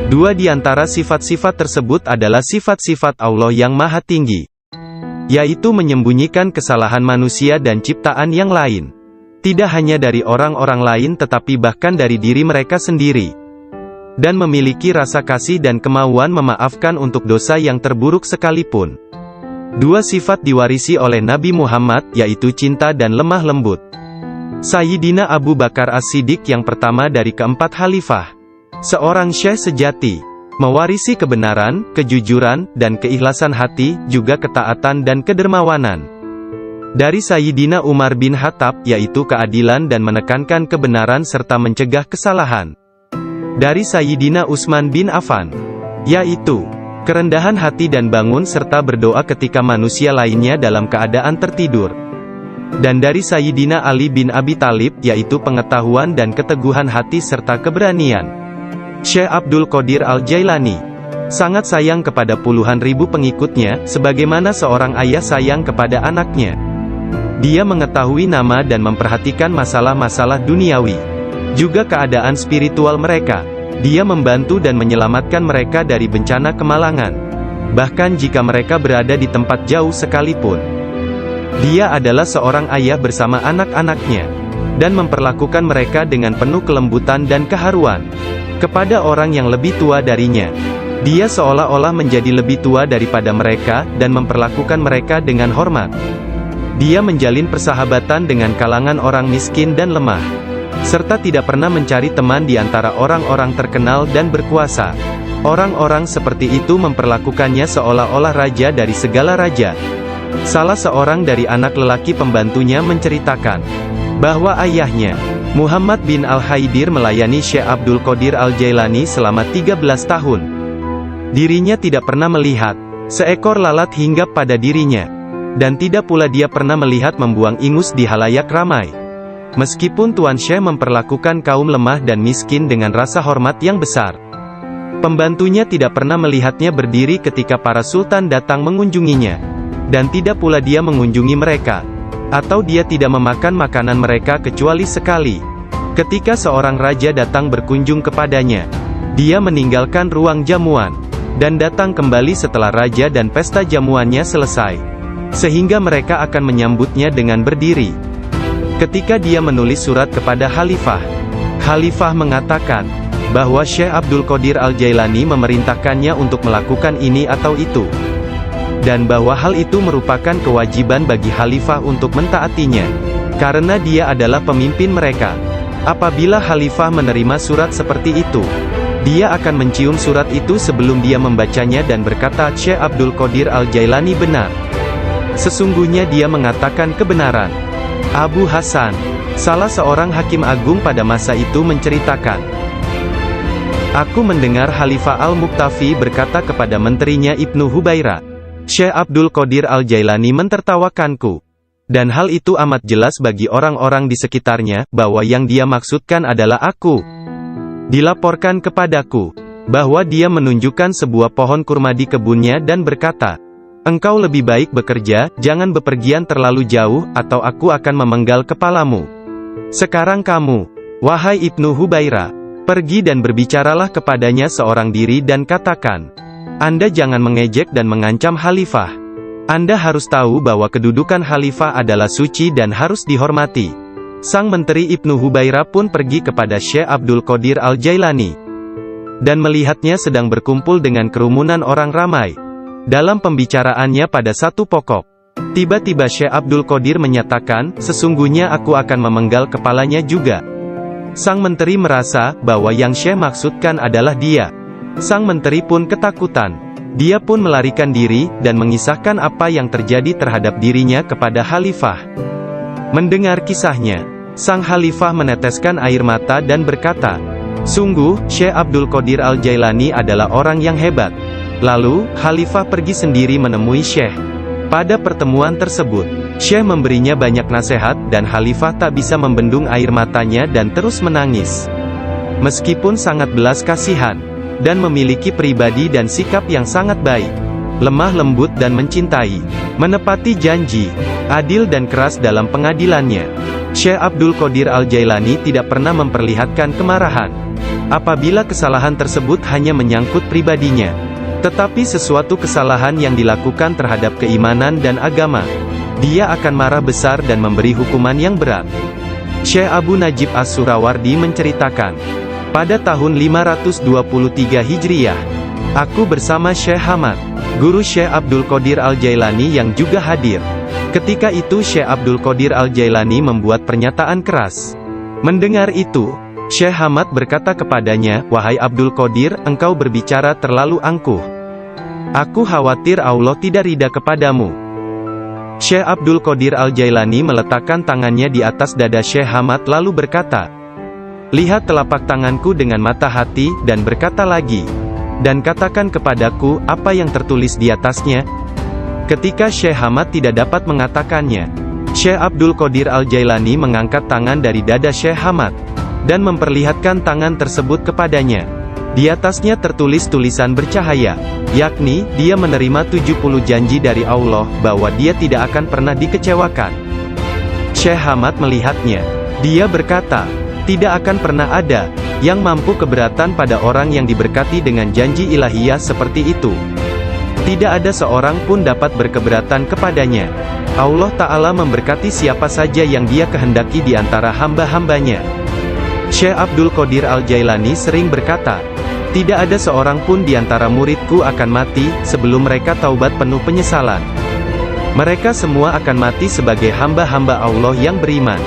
Dua di antara sifat-sifat tersebut adalah sifat-sifat Allah yang Maha Tinggi, yaitu menyembunyikan kesalahan manusia dan ciptaan yang lain. Tidak hanya dari orang-orang lain tetapi bahkan dari diri mereka sendiri. Dan memiliki rasa kasih dan kemauan memaafkan untuk dosa yang terburuk sekalipun. Dua sifat diwarisi oleh Nabi Muhammad, yaitu cinta dan lemah lembut. Sayyidina Abu Bakar As-Siddiq yang pertama dari keempat khalifah, seorang syekh sejati, mewarisi kebenaran, kejujuran, dan keikhlasan hati, juga ketaatan dan kedermawanan. Dari Sayyidina Umar bin Khattab, yaitu keadilan dan menekankan kebenaran serta mencegah kesalahan. Dari Sayyidina Utsman bin Affan, yaitu kerendahan hati dan bangun serta berdoa ketika manusia lainnya dalam keadaan tertidur. Dan dari Sayyidina Ali bin Abi Thalib, yaitu pengetahuan dan keteguhan hati serta keberanian. Syekh Abdul Qadir Al-Jailani sangat sayang kepada puluhan ribu pengikutnya, sebagaimana seorang ayah sayang kepada anaknya. Dia mengetahui nama dan memperhatikan masalah-masalah duniawi, juga keadaan spiritual mereka. Dia membantu dan menyelamatkan mereka dari bencana kemalangan, bahkan jika mereka berada di tempat jauh sekalipun. Dia adalah seorang ayah bersama anak-anaknya, dan memperlakukan mereka dengan penuh kelembutan dan keharuan. Kepada orang yang lebih tua darinya, dia seolah-olah menjadi lebih tua daripada mereka, dan memperlakukan mereka dengan hormat. Dia menjalin persahabatan dengan kalangan orang miskin dan lemah, serta tidak pernah mencari teman di antara orang-orang terkenal dan berkuasa. Orang-orang seperti itu memperlakukannya seolah-olah raja dari segala raja. Salah seorang dari anak lelaki pembantunya menceritakan, bahwa ayahnya, Muhammad bin Al-Haidir melayani Syekh Abdul Qadir Al-Jailani selama 13 tahun. Dirinya tidak pernah melihat seekor lalat hinggap pada dirinya, dan tidak pula dia pernah melihat membuang ingus di halayak ramai. Meskipun Tuan Syekh memperlakukan kaum lemah dan miskin dengan rasa hormat yang besar, pembantunya tidak pernah melihatnya berdiri ketika para sultan datang mengunjunginya, dan tidak pula dia mengunjungi mereka, atau dia tidak memakan makanan mereka kecuali sekali. Ketika seorang raja datang berkunjung kepadanya, dia meninggalkan ruang jamuan, dan datang kembali setelah raja dan pesta jamuannya selesai, sehingga mereka akan menyambutnya dengan berdiri. Ketika dia menulis surat kepada Khalifah, Khalifah mengatakan, bahwa Syekh Abdul Qadir Al-Jailani memerintahkannya untuk melakukan ini atau itu, dan bahwa hal itu merupakan kewajiban bagi Khalifah untuk mentaatinya, karena dia adalah pemimpin mereka. Apabila Khalifah menerima surat seperti itu, dia akan mencium surat itu sebelum dia membacanya dan berkata, Syekh Abdul Qadir Al-Jailani benar. Sesungguhnya dia mengatakan kebenaran. Abu Hasan, salah seorang hakim agung pada masa itu menceritakan, Aku mendengar Khalifah Al-Muqtafi berkata kepada menterinya Ibnu Hubaira, Syekh Abdul Qadir Al-Jailani mentertawakanku. Dan hal itu amat jelas bagi orang-orang di sekitarnya, bahwa yang dia maksudkan adalah aku. Dilaporkan kepadaku, bahwa dia menunjukkan sebuah pohon kurma di kebunnya dan berkata, engkau lebih baik bekerja, jangan bepergian terlalu jauh, atau aku akan memenggal kepalamu. Sekarang kamu, wahai Ibnu Hubaira, pergi dan berbicaralah kepadanya seorang diri dan katakan, Anda jangan mengejek dan mengancam Khalifah. Anda harus tahu bahwa kedudukan Khalifah adalah suci dan harus dihormati. Sang menteri Ibnu Hubaira pun pergi kepada Syekh Abdul Qadir Al-Jailani, dan melihatnya sedang berkumpul dengan kerumunan orang ramai. Dalam pembicaraannya pada satu pokok, tiba-tiba Syekh Abdul Qadir menyatakan, sesungguhnya aku akan memenggal kepalanya juga. Sang menteri merasa bahwa yang Syekh maksudkan adalah dia. Sang menteri pun ketakutan. Dia pun melarikan diri, dan mengisahkan apa yang terjadi terhadap dirinya kepada Khalifah. Mendengar kisahnya, sang Khalifah meneteskan air mata dan berkata, sungguh, Syekh Abdul Qadir Al-Jailani adalah orang yang hebat. Lalu, Khalifah pergi sendiri menemui Syekh. Pada pertemuan tersebut, Syekh memberinya banyak nasihat, dan Khalifah tak bisa membendung air matanya dan terus menangis. Meskipun sangat belas kasihan, dan memiliki pribadi dan sikap yang sangat baik, lemah lembut dan mencintai, menepati janji, adil dan keras dalam pengadilannya, Syekh Abdul Qadir Al-Jailani tidak pernah memperlihatkan kemarahan. Apabila kesalahan tersebut hanya menyangkut pribadinya, tetapi sesuatu kesalahan yang dilakukan terhadap keimanan dan agama, dia akan marah besar dan memberi hukuman yang berat. Syekh Abu Najib As-Surawardi menceritakan, pada tahun 523 Hijriyah, aku bersama Syekh Hamad, guru Syekh Abdul Qadir Al-Jailani yang juga hadir. Ketika itu Syekh Abdul Qadir Al-Jailani membuat pernyataan keras. Mendengar itu, Syekh Hamad berkata kepadanya, wahai Abdul Qadir, engkau berbicara terlalu angkuh. Aku khawatir Allah tidak ridha kepadamu. Syekh Abdul Qadir Al-Jailani meletakkan tangannya di atas dada Syekh Hamad lalu berkata, lihat telapak tanganku dengan mata hati, dan berkata lagi, dan katakan kepadaku, apa yang tertulis di atasnya? Ketika Syekh Hamad tidak dapat mengatakannya, Syekh Abdul Qadir Al-Jailani mengangkat tangan dari dada Syekh Hamad, dan memperlihatkan tangan tersebut kepadanya. Di atasnya tertulis tulisan bercahaya, yakni, dia menerima 70 janji dari Allah, bahwa dia tidak akan pernah dikecewakan. Syekh Hamad melihatnya. Dia berkata, tidak akan pernah ada yang mampu keberatan pada orang yang diberkati dengan janji ilahiyah seperti itu. Tidak ada seorang pun dapat berkeberatan kepadanya. Allah Ta'ala memberkati siapa saja yang dia kehendaki di antara hamba-hambanya. Syekh Abdul Qadir Al-Jailani sering berkata, tidak ada seorang pun di antara muridku akan mati, sebelum mereka taubat penuh penyesalan. Mereka semua akan mati sebagai hamba-hamba Allah yang beriman.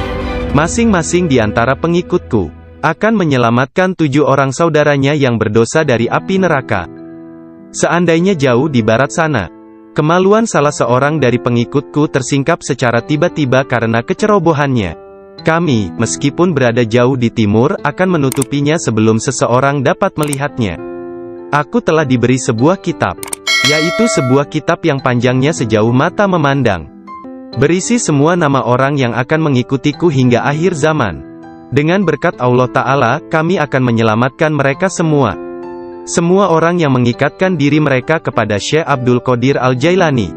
Masing-masing di antara pengikutku akan menyelamatkan 7 orang saudaranya yang berdosa dari api neraka. Seandainya jauh di barat sana, kemaluan salah seorang dari pengikutku tersingkap secara tiba-tiba karena kecerobohannya, kami, meskipun berada jauh di timur, akan menutupinya sebelum seseorang dapat melihatnya. Aku telah diberi sebuah kitab, yaitu sebuah kitab yang panjangnya sejauh mata memandang, berisi semua nama orang yang akan mengikutiku hingga akhir zaman. Dengan berkat Allah Ta'ala, kami akan menyelamatkan mereka semua. Semua orang yang mengikatkan diri mereka kepada Syekh Abdul Qadir Al-Jailani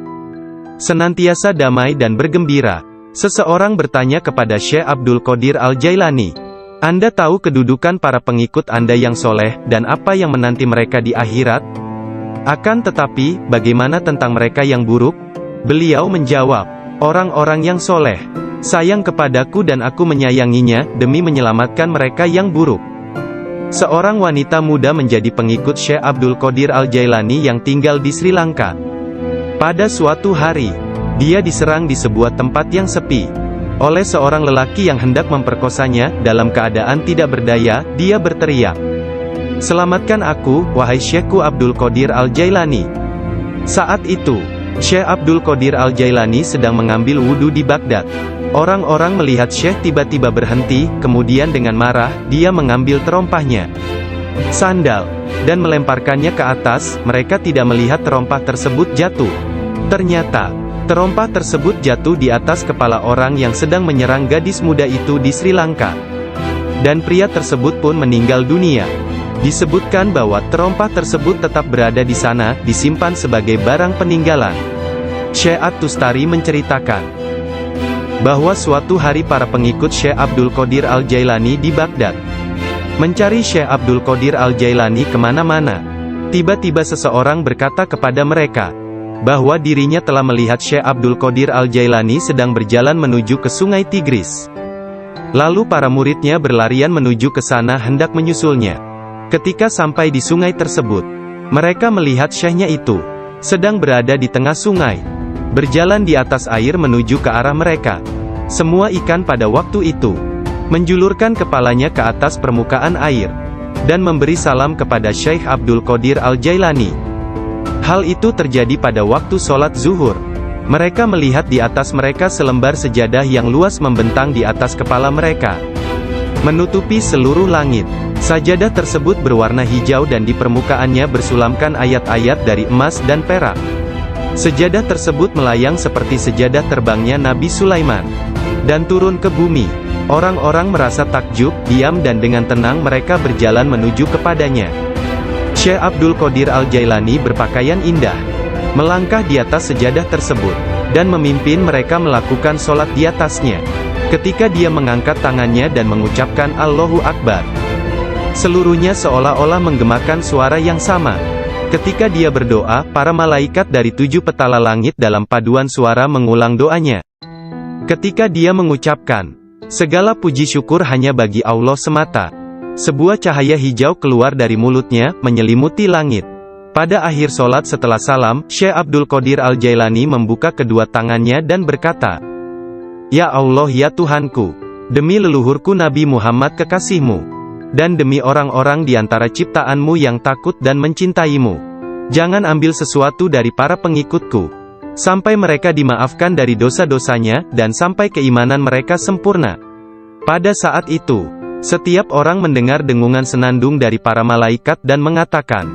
senantiasa damai dan bergembira. Seseorang bertanya kepada Syekh Abdul Qadir Al-Jailani, Anda tahu kedudukan para pengikut Anda yang soleh, dan apa yang menanti mereka di akhirat? Akan tetapi, bagaimana tentang mereka yang buruk? Beliau menjawab, orang-orang yang soleh sayang kepadaku dan aku menyayanginya, demi menyelamatkan mereka yang buruk. Seorang wanita muda menjadi pengikut Syekh Abdul Qadir Al-Jailani yang tinggal di Sri Lanka. Pada suatu hari, dia diserang di sebuah tempat yang sepi oleh seorang lelaki yang hendak memperkosanya. Dalam keadaan tidak berdaya, dia berteriak, selamatkan aku, wahai Syekhku Abdul Qadir Al-Jailani. Saat itu, Syekh Abdul Qadir Al-Jailani sedang mengambil wudhu di Baghdad. Orang-orang melihat Syekh tiba-tiba berhenti, kemudian dengan marah, dia mengambil terompahnya. sandal, dan melemparkannya ke atas. Mereka tidak melihat terompah tersebut jatuh. Ternyata, terompah tersebut jatuh di atas kepala orang yang sedang menyerang gadis muda itu di Sri Lanka. Dan pria tersebut pun meninggal dunia. Disebutkan bahwa terompah tersebut tetap berada di sana, disimpan sebagai barang peninggalan. Syekh At-Tustari menceritakan bahwa suatu hari para pengikut Syekh Abdul Qadir Al-Jailani di Baghdad mencari Syekh Abdul Qadir Al-Jailani kemana-mana. Tiba-tiba seseorang berkata kepada mereka bahwa dirinya telah melihat Syekh Abdul Qadir Al-Jailani sedang berjalan menuju ke Sungai Tigris. Lalu para muridnya berlarian menuju ke sana hendak menyusulnya. Ketika sampai di sungai tersebut, mereka melihat syekhnya itu sedang berada di tengah sungai, berjalan di atas air menuju ke arah mereka. Semua ikan pada waktu itu menjulurkan kepalanya ke atas permukaan air dan memberi salam kepada Syekh Abdul Qadir Al-Jailani. Hal itu terjadi pada waktu sholat zuhur. Mereka melihat di atas mereka selembar sejadah yang luas membentang di atas kepala mereka, menutupi seluruh langit. Sajadah tersebut berwarna hijau dan di permukaannya bersulamkan ayat-ayat dari emas dan perak. Sejadah tersebut melayang seperti sejadah terbangnya Nabi Sulaiman dan turun ke bumi. Orang-orang merasa takjub, diam dan dengan tenang mereka berjalan menuju kepadanya. Syekh Abdul Qadir Al-Jailani berpakaian indah, melangkah di atas sejadah tersebut, dan memimpin mereka melakukan sholat di atasnya. Ketika dia mengangkat tangannya dan mengucapkan Allahu Akbar, seluruhnya seolah-olah menggemakan suara yang sama. Ketika dia berdoa, para malaikat dari 7 petala langit dalam paduan suara mengulang doanya. Ketika dia mengucapkan, segala puji syukur hanya bagi Allah semata, sebuah cahaya hijau keluar dari mulutnya, menyelimuti langit. Pada akhir sholat setelah salam, Syekh Abdul Qadir Al-Jailani membuka kedua tangannya dan berkata, Ya Allah ya Tuhanku, demi leluhurku Nabi Muhammad kekasihmu, dan demi orang-orang di antara ciptaanmu yang takut dan mencintaimu, jangan ambil sesuatu dari para pengikutku, sampai mereka dimaafkan dari dosa-dosanya, dan sampai keimanan mereka sempurna. Pada saat itu, setiap orang mendengar dengungan senandung dari para malaikat dan mengatakan,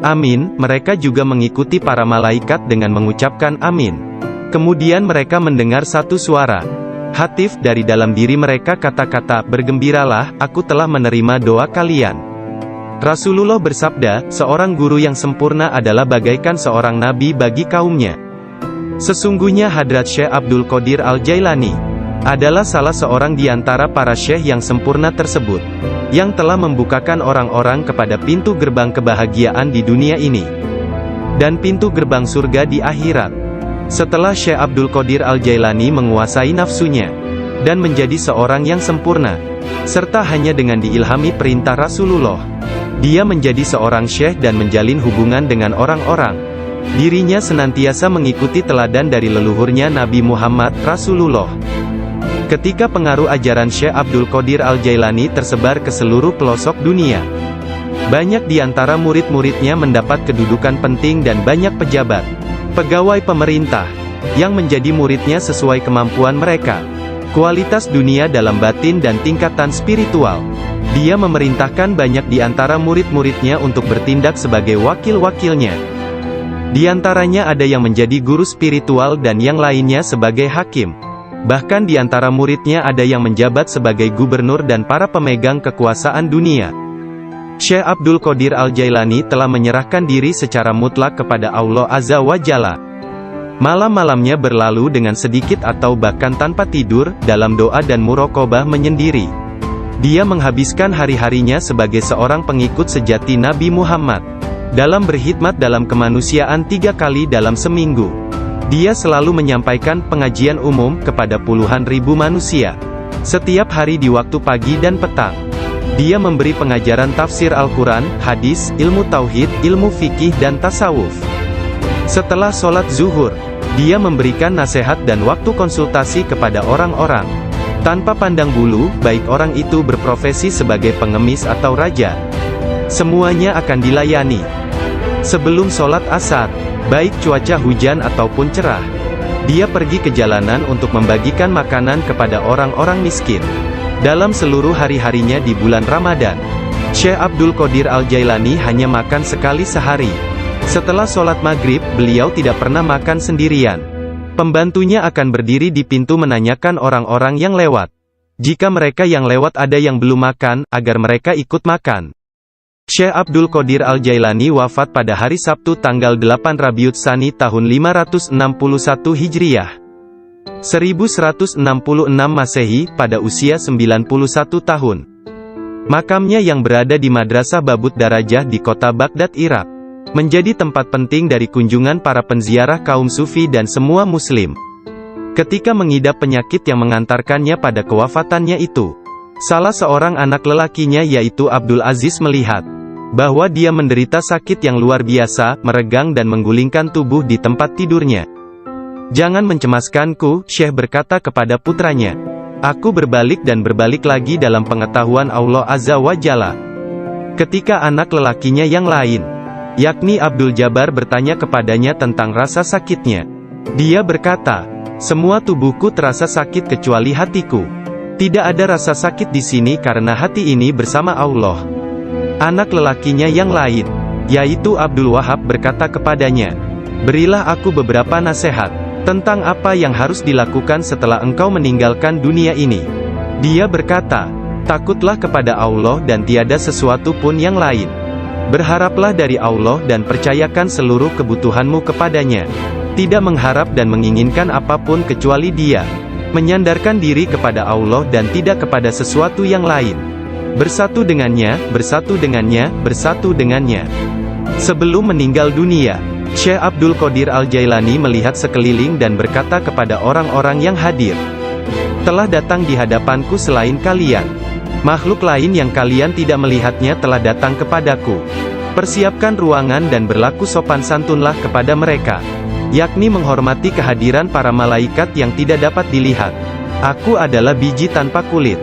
Amin. Mereka juga mengikuti para malaikat dengan mengucapkan Amin. Kemudian mereka mendengar satu suara hatif dari dalam diri mereka, kata-kata, bergembiralah, aku telah menerima doa kalian. Rasulullah bersabda, seorang guru yang sempurna adalah bagaikan seorang nabi bagi kaumnya. Sesungguhnya Hadrat Syekh Abdul Qadir Al-Jailani adalah salah seorang di antara para syekh yang sempurna tersebut, yang telah membukakan orang-orang kepada pintu gerbang kebahagiaan di dunia ini, dan pintu gerbang surga di akhirat. Setelah Syekh Abdul Qadir Al-Jailani menguasai nafsunya, dan menjadi seorang yang sempurna, serta hanya dengan diilhami perintah Rasulullah, dia menjadi seorang syekh dan menjalin hubungan dengan orang-orang. Dirinya senantiasa mengikuti teladan dari leluhurnya Nabi Muhammad, Rasulullah. Ketika pengaruh ajaran Syekh Abdul Qadir Al-Jailani tersebar ke seluruh pelosok dunia, banyak di antara murid-muridnya mendapat kedudukan penting dan banyak pejabat, pegawai pemerintah, yang menjadi muridnya sesuai kemampuan mereka, kualitas dunia dalam batin dan tingkatan spiritual. Dia memerintahkan banyak di antara murid-muridnya untuk bertindak sebagai wakil-wakilnya. Di antaranya ada yang menjadi guru spiritual dan yang lainnya sebagai hakim. Bahkan di antara muridnya ada yang menjabat sebagai gubernur dan para pemegang kekuasaan dunia. Syekh Abdul Qadir Al-Jailani telah menyerahkan diri secara mutlak kepada Allah Azza wa Jalla. Malam-malamnya berlalu dengan sedikit atau bahkan tanpa tidur, dalam doa dan muraqabah menyendiri. Dia menghabiskan hari-harinya sebagai seorang pengikut sejati Nabi Muhammad, dalam berkhidmat dalam kemanusiaan 3 kali dalam seminggu. Dia selalu menyampaikan pengajian umum kepada puluhan ribu manusia, setiap hari di waktu pagi dan petang. Dia memberi pengajaran tafsir Al-Quran, hadis, ilmu tauhid, ilmu fikih dan tasawuf. Setelah sholat zuhur, dia memberikan nasihat dan waktu konsultasi kepada orang-orang, tanpa pandang bulu, baik orang itu berprofesi sebagai pengemis atau raja. Semuanya akan dilayani. Sebelum sholat asar, baik cuaca hujan ataupun cerah, dia pergi ke jalanan untuk membagikan makanan kepada orang-orang miskin. Dalam seluruh hari-harinya di bulan Ramadan, Syekh Abdul Qadir Al-Jailani hanya makan sekali sehari. Setelah sholat maghrib, beliau tidak pernah makan sendirian. Pembantunya akan berdiri di pintu menanyakan orang-orang yang lewat. Jika mereka yang lewat ada yang belum makan, agar mereka ikut makan. Syekh Abdul Qadir Al-Jailani wafat pada hari Sabtu tanggal 8 Rabiul Tsani tahun 561 Hijriah. 1166 Masehi, pada usia 91 tahun. Makamnya yang berada di Madrasah Babut Darajah di kota Baghdad, Irak, menjadi tempat penting dari kunjungan para penziarah kaum sufi dan semua muslim. Ketika mengidap penyakit yang mengantarkannya pada kewafatannya itu, salah seorang anak lelakinya yaitu Abdul Aziz melihat bahwa dia menderita sakit yang luar biasa, meregang dan menggulingkan tubuh di tempat tidurnya. "Jangan mencemaskanku," Syekh berkata kepada putranya. "Aku berbalik dan berbalik lagi dalam pengetahuan Allah Azza wa Jalla." Ketika anak lelakinya yang lain, yakni Abdul Jabbar, bertanya kepadanya tentang rasa sakitnya, dia berkata, "Semua tubuhku terasa sakit kecuali hatiku. Tidak ada rasa sakit di sini karena hati ini bersama Allah." Anak lelakinya yang lain, yaitu Abdul Wahab, berkata kepadanya, "Berilah aku beberapa nasihat tentang apa yang harus dilakukan setelah engkau meninggalkan dunia ini." Dia berkata, "Takutlah kepada Allah dan tiada sesuatu pun yang lain. Berharaplah dari Allah dan percayakan seluruh kebutuhanmu kepadanya. Tidak mengharap dan menginginkan apapun kecuali Dia. Menyandarkan diri kepada Allah dan tidak kepada sesuatu yang lain. Bersatu dengannya, bersatu dengannya, bersatu dengannya." Sebelum meninggal dunia, Syekh Abdul Qadir Al-Jailani melihat sekeliling dan berkata kepada orang-orang yang hadir, "Telah datang di hadapanku selain kalian makhluk lain yang kalian tidak melihatnya telah datang kepadaku. Persiapkan ruangan dan berlaku sopan santunlah kepada mereka, yakni menghormati kehadiran para malaikat yang tidak dapat dilihat. Aku adalah biji tanpa kulit.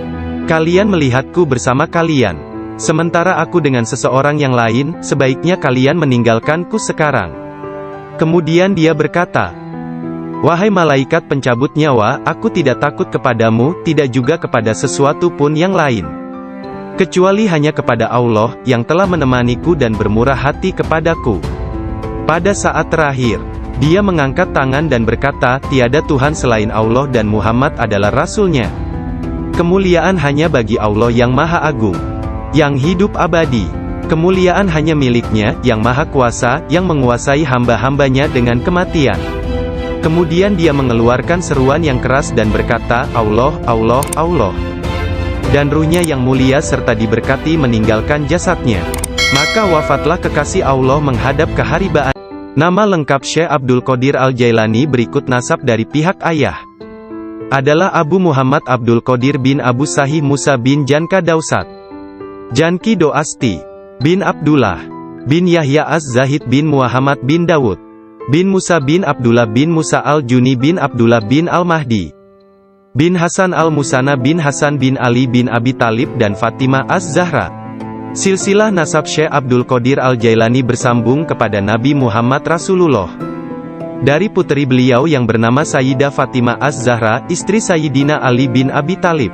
Kalian melihatku bersama kalian. Sementara aku dengan seseorang yang lain, sebaiknya kalian meninggalkanku sekarang." Kemudian dia berkata, "Wahai malaikat pencabut nyawa, aku tidak takut kepadamu, tidak juga kepada sesuatu pun yang lain, kecuali hanya kepada Allah, yang telah menemaniku dan bermurah hati kepadaku." Pada saat terakhir, dia mengangkat tangan dan berkata, "Tiada Tuhan selain Allah dan Muhammad adalah Rasul-Nya. Kemuliaan hanya bagi Allah yang Maha Agung, yang hidup abadi. Kemuliaan hanya milik-Nya, yang Maha Kuasa, yang menguasai hamba-hambanya dengan kematian." Kemudian dia mengeluarkan seruan yang keras dan berkata, "Allah, Allah, Allah." Dan ruhnya yang mulia serta diberkati meninggalkan jasadnya. Maka wafatlah kekasih Allah menghadap keharibaan. Nama lengkap Syekh Abdul Qadir Al-Jailani berikut nasab dari pihak ayah adalah Abu Muhammad Abdul Qadir bin Abu Sahih Musa bin Janka Dausat, Janki Doasti bin Abdullah bin Yahya Az-Zahid bin Muhammad bin Dawud bin Musa bin Abdullah bin Musa Al-Juni bin Abdullah bin Al-Mahdi bin Hasan Al-Musana bin Hasan bin Ali bin Abi Talib dan Fatimah Az-Zahra. Silsilah nasab Syekh Abdul Qadir Al-Jailani bersambung kepada Nabi Muhammad Rasulullah dari putri beliau yang bernama Sayyidah Fatimah Az-Zahra, istri Sayyidina Ali bin Abi Talib.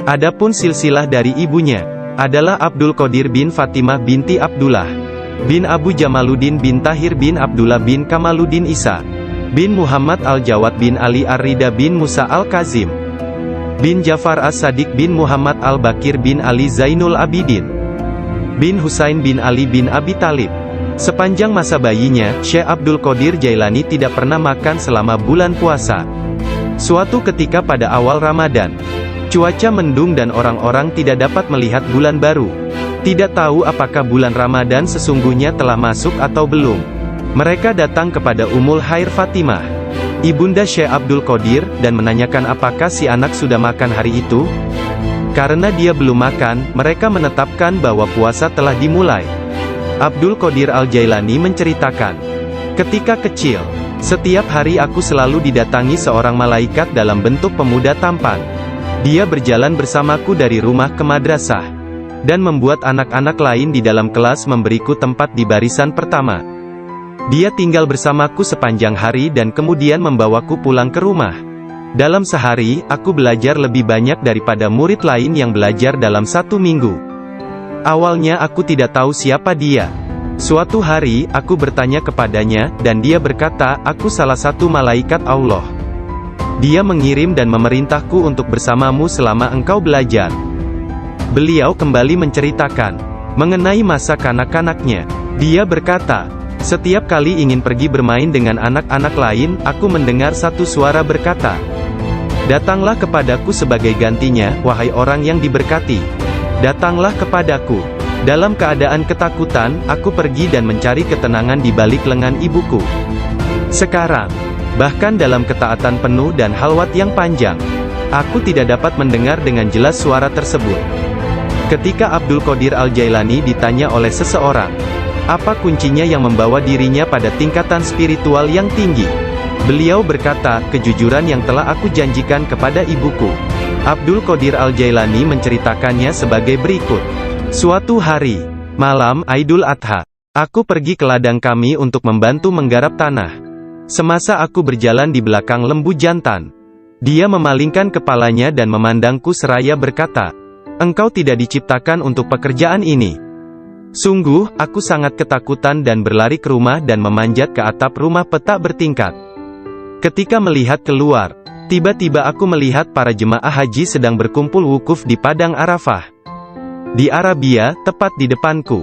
Adapun silsilah dari ibunya adalah Abdul Qadir bin Fatimah binti Abdullah bin Abu Jamaluddin bin Tahir bin Abdullah bin Kamaluddin Isa bin Muhammad Al-Jawad bin Ali Ar-Rida bin Musa Al-Kazim bin Jafar As-Sadiq bin Muhammad Al-Bakir bin Ali Zainul Abidin bin Husain bin Ali bin Abi Talib. Sepanjang masa bayinya, Syekh Abdul Qadir Jailani tidak pernah makan selama bulan puasa. Suatu ketika pada awal Ramadan, cuaca mendung dan orang-orang tidak dapat melihat bulan baru. Tidak tahu apakah bulan Ramadan sesungguhnya telah masuk atau belum. Mereka datang kepada Ummul Khair Fatimah, ibunda Syekh Abdul Qadir, dan menanyakan apakah si anak sudah makan hari itu. Karena dia belum makan, mereka menetapkan bahwa puasa telah dimulai. Abdul Qadir Al-Jailani menceritakan, "Ketika kecil, setiap hari aku selalu didatangi seorang malaikat dalam bentuk pemuda tampan. Dia berjalan bersamaku dari rumah ke madrasah, dan membuat anak-anak lain di dalam kelas memberiku tempat di barisan pertama. Dia tinggal bersamaku sepanjang hari dan kemudian membawaku pulang ke rumah. Dalam sehari, aku belajar lebih banyak daripada murid lain yang belajar dalam 1 minggu. Awalnya aku tidak tahu siapa dia. Suatu hari, aku bertanya kepadanya, dan dia berkata, aku salah satu malaikat Allah. Dia mengirim dan memerintahku untuk bersamamu selama engkau belajar. Beliau kembali menceritakan mengenai masa kanak-kanaknya. Dia berkata, setiap kali ingin pergi bermain dengan anak-anak lain, aku mendengar satu suara berkata, datanglah kepadaku sebagai gantinya, wahai orang yang diberkati. Datanglah kepadaku. Dalam keadaan ketakutan, aku pergi dan mencari ketenangan di balik lengan ibuku. Sekarang, bahkan dalam ketaatan penuh dan halwat yang panjang, aku tidak dapat mendengar dengan jelas suara tersebut. Ketika Abdul Qadir Al-Jailani ditanya oleh seseorang, apa kuncinya yang membawa dirinya pada tingkatan spiritual yang tinggi? Beliau berkata, kejujuran yang telah aku janjikan kepada ibuku. Abdul Qadir Al-Jailani menceritakannya sebagai berikut. Suatu hari, malam Idul Adha, aku pergi ke ladang kami untuk membantu menggarap tanah. Semasa aku berjalan di belakang lembu jantan, dia memalingkan kepalanya dan memandangku seraya berkata, engkau tidak diciptakan untuk pekerjaan ini. Sungguh, aku sangat ketakutan dan berlari ke rumah dan memanjat ke atap rumah petak bertingkat. Ketika melihat keluar, tiba-tiba aku melihat para jemaah haji sedang berkumpul wukuf di Padang Arafah. Di Arabia, tepat di depanku.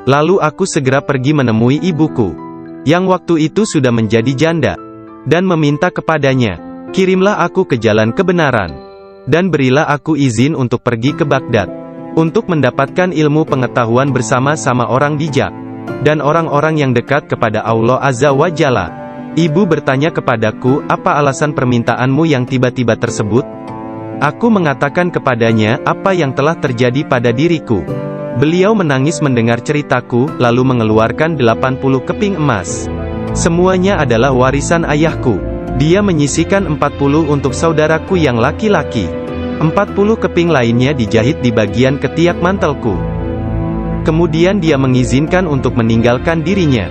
Lalu aku segera pergi menemui ibuku, yang waktu itu sudah menjadi janda, dan meminta kepadanya, kirimlah aku ke jalan kebenaran, dan berilah aku izin untuk pergi ke Baghdad, untuk mendapatkan ilmu pengetahuan bersama-sama orang bijak, dan orang-orang yang dekat kepada Allah Azza wa Jalla. Ibu bertanya kepadaku, apa alasan permintaanmu yang tiba-tiba tersebut? Aku mengatakan kepadanya, apa yang telah terjadi pada diriku. Beliau menangis mendengar ceritaku, lalu mengeluarkan 80 keping emas. Semuanya adalah warisan ayahku. Dia menyisihkan 40 untuk saudaraku yang laki-laki. 40 keping lainnya dijahit di bagian ketiak mantelku. Kemudian dia mengizinkan untuk meninggalkan dirinya.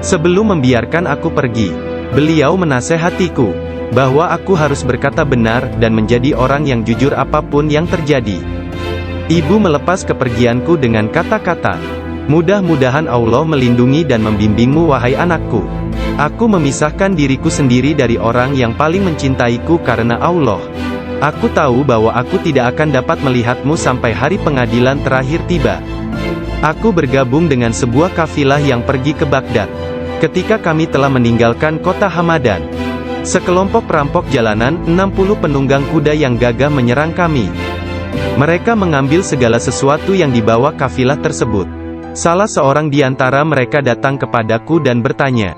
Sebelum membiarkan aku pergi, beliau menasehatiku bahwa aku harus berkata benar dan menjadi orang yang jujur apapun yang terjadi. Ibu melepas kepergianku dengan kata-kata, mudah-mudahan Allah melindungi dan membimbingmu wahai anakku. Aku memisahkan diriku sendiri dari orang yang paling mencintaiku karena Allah. Aku tahu bahwa aku tidak akan dapat melihatmu sampai hari pengadilan terakhir tiba. Aku bergabung dengan sebuah kafilah yang pergi ke Baghdad. Ketika kami telah meninggalkan kota Hamadan, sekelompok perampok jalanan, 60 penunggang kuda yang gagah menyerang kami. Mereka mengambil segala sesuatu yang dibawa kafilah tersebut. Salah seorang di antara mereka datang kepadaku dan bertanya,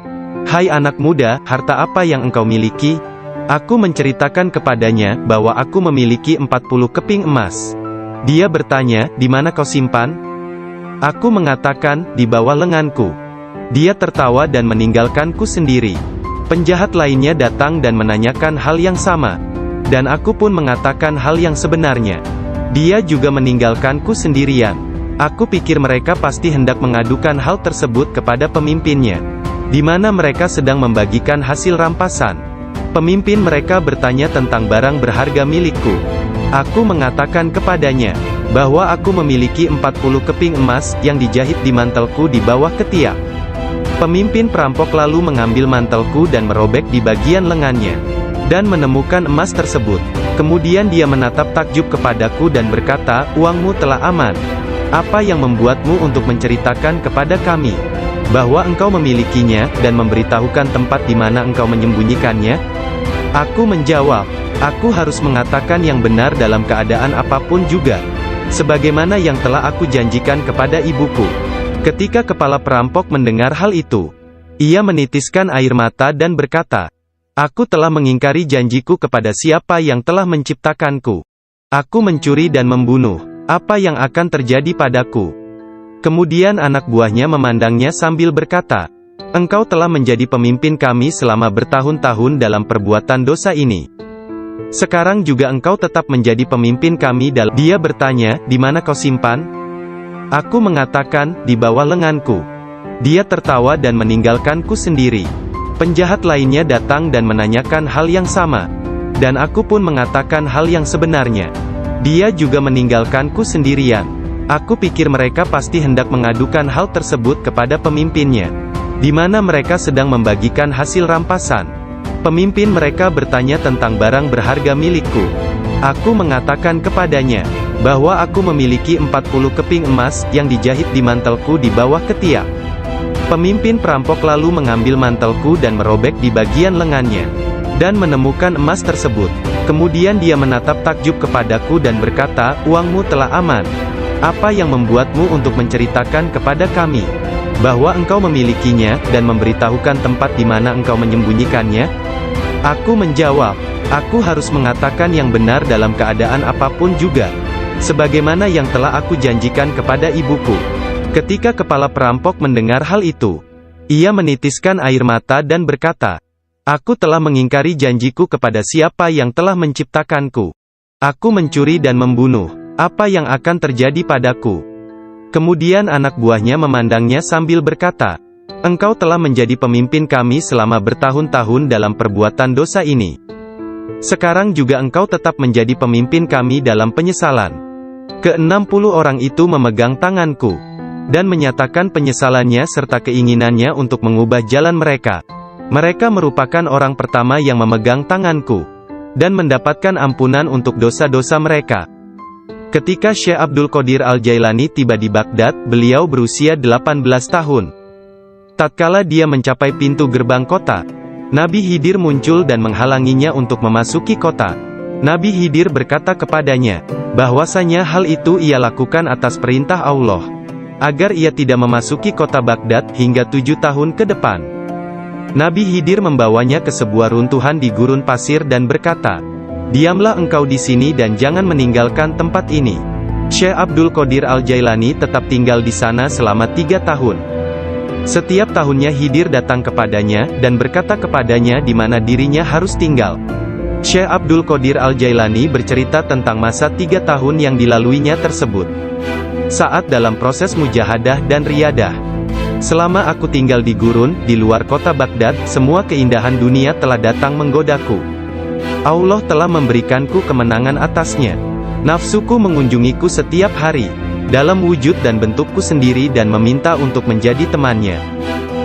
hai anak muda, harta apa yang engkau miliki? Aku menceritakan kepadanya bahwa aku memiliki 40 keping emas. Dia bertanya, di mana kau simpan? Aku mengatakan, di bawah lenganku. Dia tertawa dan meninggalkanku sendiri. Penjahat lainnya datang dan menanyakan hal yang sama. Dan aku pun mengatakan hal yang sebenarnya. Dia juga meninggalkanku sendirian. Aku pikir mereka pasti hendak mengadukan hal tersebut kepada pemimpinnya, di mana mereka sedang membagikan hasil rampasan. Pemimpin mereka bertanya tentang barang berharga milikku. Aku mengatakan kepadanya bahwa aku memiliki 40 keping emas yang dijahit di mantelku di bawah ketiak. Pemimpin perampok lalu mengambil mantelku dan merobek di bagian lengannya, dan menemukan emas tersebut. Kemudian dia menatap takjub kepadaku dan berkata, uangmu telah aman. Apa yang membuatmu untuk menceritakan kepada kami bahwa engkau memilikinya, dan memberitahukan tempat di mana engkau menyembunyikannya? Aku menjawab, aku harus mengatakan yang benar dalam keadaan apapun juga, sebagaimana yang telah aku janjikan kepada ibuku. Ketika kepala perampok mendengar hal itu, ia menitiskan air mata dan berkata, aku telah mengingkari janjiku kepada siapa yang telah menciptakanku. Aku mencuri dan membunuh. Apa yang akan terjadi padaku? Kemudian anak buahnya memandangnya sambil berkata, engkau telah menjadi pemimpin kami selama bertahun-tahun dalam perbuatan dosa ini. Sekarang juga engkau tetap menjadi pemimpin kami dalam. Dia bertanya, di mana kau simpan? Aku mengatakan, di bawah lenganku. Dia tertawa dan meninggalkanku sendiri. Penjahat lainnya datang dan menanyakan hal yang sama. Dan aku pun mengatakan hal yang sebenarnya. Dia juga meninggalkanku sendirian. Aku pikir mereka pasti hendak mengadukan hal tersebut kepada pemimpinnya, di mana mereka sedang membagikan hasil rampasan. Pemimpin mereka bertanya tentang barang berharga milikku. Aku mengatakan kepadanya, bahwa aku memiliki 40 keping emas, yang dijahit di mantelku di bawah ketiak. Pemimpin perampok lalu mengambil mantelku dan merobek di bagian lengannya, dan menemukan emas tersebut. Kemudian dia menatap takjub kepadaku dan berkata, "Uangmu telah aman. Apa yang membuatmu untuk menceritakan kepada kami bahwa engkau memilikinya, dan memberitahukan tempat di mana engkau menyembunyikannya?" Aku menjawab, "Aku harus mengatakan yang benar dalam keadaan apapun juga, sebagaimana yang telah aku janjikan kepada ibuku." Ketika kepala perampok mendengar hal itu, ia menitiskan air mata dan berkata, "Aku telah mengingkari janjiku kepada siapa yang telah menciptakanku. Aku mencuri dan membunuh. Apa yang akan terjadi padaku?" Kemudian anak buahnya memandangnya sambil berkata, "Engkau telah menjadi pemimpin kami selama bertahun-tahun dalam perbuatan dosa ini. Sekarang juga engkau tetap menjadi pemimpin kami dalam penyesalan." Ke-60 orang itu memegang tanganku, dan menyatakan penyesalannya serta keinginannya untuk mengubah jalan mereka. Mereka merupakan orang pertama yang memegang tanganku, dan mendapatkan ampunan untuk dosa-dosa mereka. Ketika Syekh Abdul Qadir Al-Jailani tiba di Baghdad, beliau berusia 18 tahun. Tatkala dia mencapai pintu gerbang kota, Nabi Khidir muncul dan menghalanginya untuk memasuki kota. Nabi Khidir berkata kepadanya, bahwasanya hal itu ia lakukan atas perintah Allah, agar ia tidak memasuki kota Baghdad hingga 7 tahun ke depan. Nabi Khidir membawanya ke sebuah runtuhan di gurun pasir dan berkata, "Diamlah engkau di sini dan jangan meninggalkan tempat ini." Syekh Abdul Qadir Al-Jailani tetap tinggal di sana selama 3 tahun. Setiap tahunnya Khidir datang kepadanya, dan berkata kepadanya di mana dirinya harus tinggal. Syekh Abdul Qadir Al-Jailani bercerita tentang masa 3 tahun yang dilaluinya tersebut. Saat dalam proses mujahadah dan riyadah. "Selama aku tinggal di gurun, di luar kota Baghdad, semua keindahan dunia telah datang menggodaku. Allah telah memberikanku kemenangan atasnya. Nafsuku mengunjungiku setiap hari, dalam wujud dan bentukku sendiri dan meminta untuk menjadi temannya.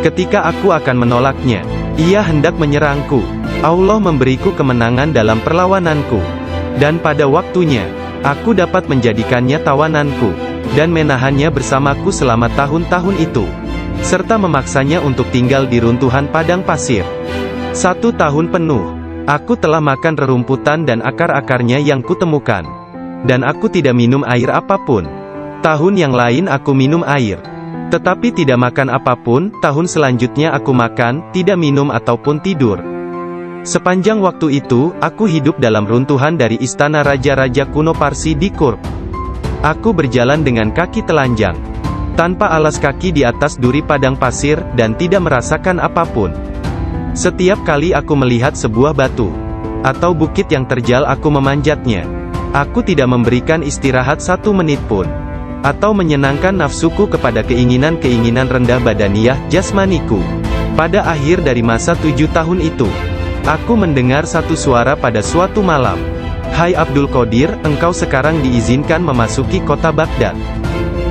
Ketika aku akan menolaknya, ia hendak menyerangku. Allah memberiku kemenangan dalam perlawananku. Dan pada waktunya, aku dapat menjadikannya tawananku, dan menahannya bersamaku selama tahun-tahun itu, serta memaksanya untuk tinggal di runtuhan padang pasir. 1 tahun penuh, aku telah makan rerumputan dan akar-akarnya yang kutemukan. Dan aku tidak minum air apapun. Tahun yang lain aku minum air, tetapi tidak makan apapun. Tahun selanjutnya aku makan, tidak minum ataupun tidur. Sepanjang waktu itu, aku hidup dalam runtuhan dari istana raja-raja kuno Parsi di Kurb. Aku berjalan dengan kaki telanjang, tanpa alas kaki di atas duri padang pasir, dan tidak merasakan apapun. Setiap kali aku melihat sebuah batu atau bukit yang terjal, aku memanjatnya. Aku tidak memberikan istirahat 1 menit pun, atau menyenangkan nafsuku kepada keinginan-keinginan rendah badaniah jasmaniku. Pada akhir dari masa 7 tahun itu, aku mendengar satu suara pada suatu malam, "Hai Abdul Qadir, engkau sekarang diizinkan memasuki kota Baghdad."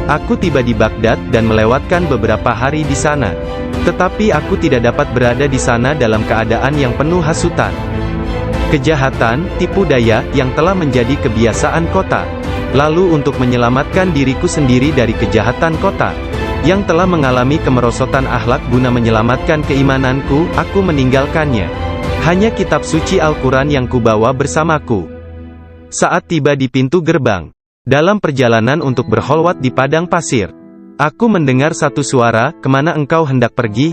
Aku tiba di Baghdad dan melewatkan beberapa hari di sana. Tetapi aku tidak dapat berada di sana dalam keadaan yang penuh hasutan, kejahatan, tipu daya, yang telah menjadi kebiasaan kota. Lalu untuk menyelamatkan diriku sendiri dari kejahatan kota, yang telah mengalami kemerosotan akhlak, guna menyelamatkan keimananku, aku meninggalkannya. Hanya kitab suci Al-Quran yang kubawa bersamaku. Saat tiba di pintu gerbang, dalam perjalanan untuk berkholwat di padang pasir, aku mendengar satu suara, "Kemana engkau hendak pergi?"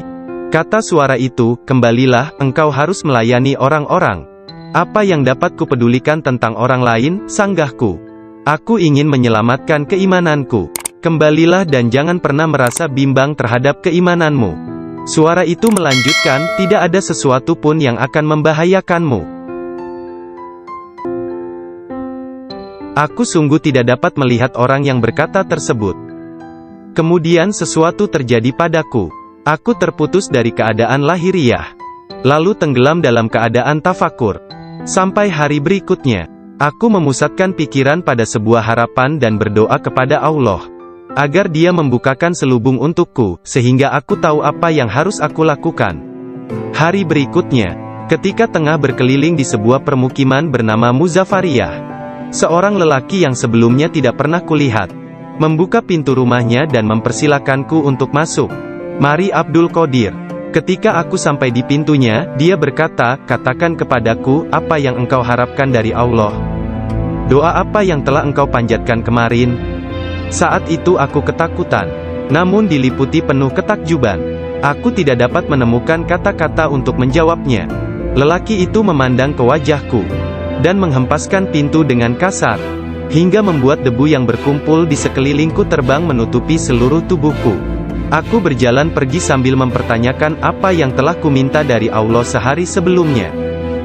Kata suara itu, "Kembalilah, engkau harus melayani orang-orang. Apa yang dapat kupedulikan tentang orang lain?" Sanggahku. "Aku ingin menyelamatkan keimananku. Kembalilah dan jangan pernah merasa bimbang terhadap keimananmu." Suara itu melanjutkan, "Tidak ada sesuatu pun yang akan membahayakanmu." Aku sungguh tidak dapat melihat orang yang berkata tersebut. Kemudian sesuatu terjadi padaku. Aku terputus dari keadaan lahiriah, lalu tenggelam dalam keadaan tafakur. Sampai hari berikutnya, Aku memusatkan pikiran pada sebuah harapan dan berdoa kepada Allah, agar Dia membukakan selubung untukku, sehingga aku tahu apa yang harus aku lakukan. Hari berikutnya, ketika tengah berkeliling di sebuah permukiman bernama Muzafariyah, seorang lelaki yang sebelumnya tidak pernah kulihat, membuka pintu rumahnya dan mempersilakanku untuk masuk. "Mari Abdul Qadir." Ketika aku sampai di pintunya, dia berkata, "Katakan kepadaku, apa yang engkau harapkan dari Allah? Doa apa yang telah engkau panjatkan kemarin?" Saat itu aku ketakutan, namun diliputi penuh ketakjuban. Aku tidak dapat menemukan kata-kata untuk menjawabnya. Lelaki itu memandang ke wajahku, dan menghempaskan pintu dengan kasar, hingga membuat debu yang berkumpul di sekelilingku terbang menutupi seluruh tubuhku. Aku berjalan pergi sambil mempertanyakan apa yang telah kuminta dari Allah sehari sebelumnya.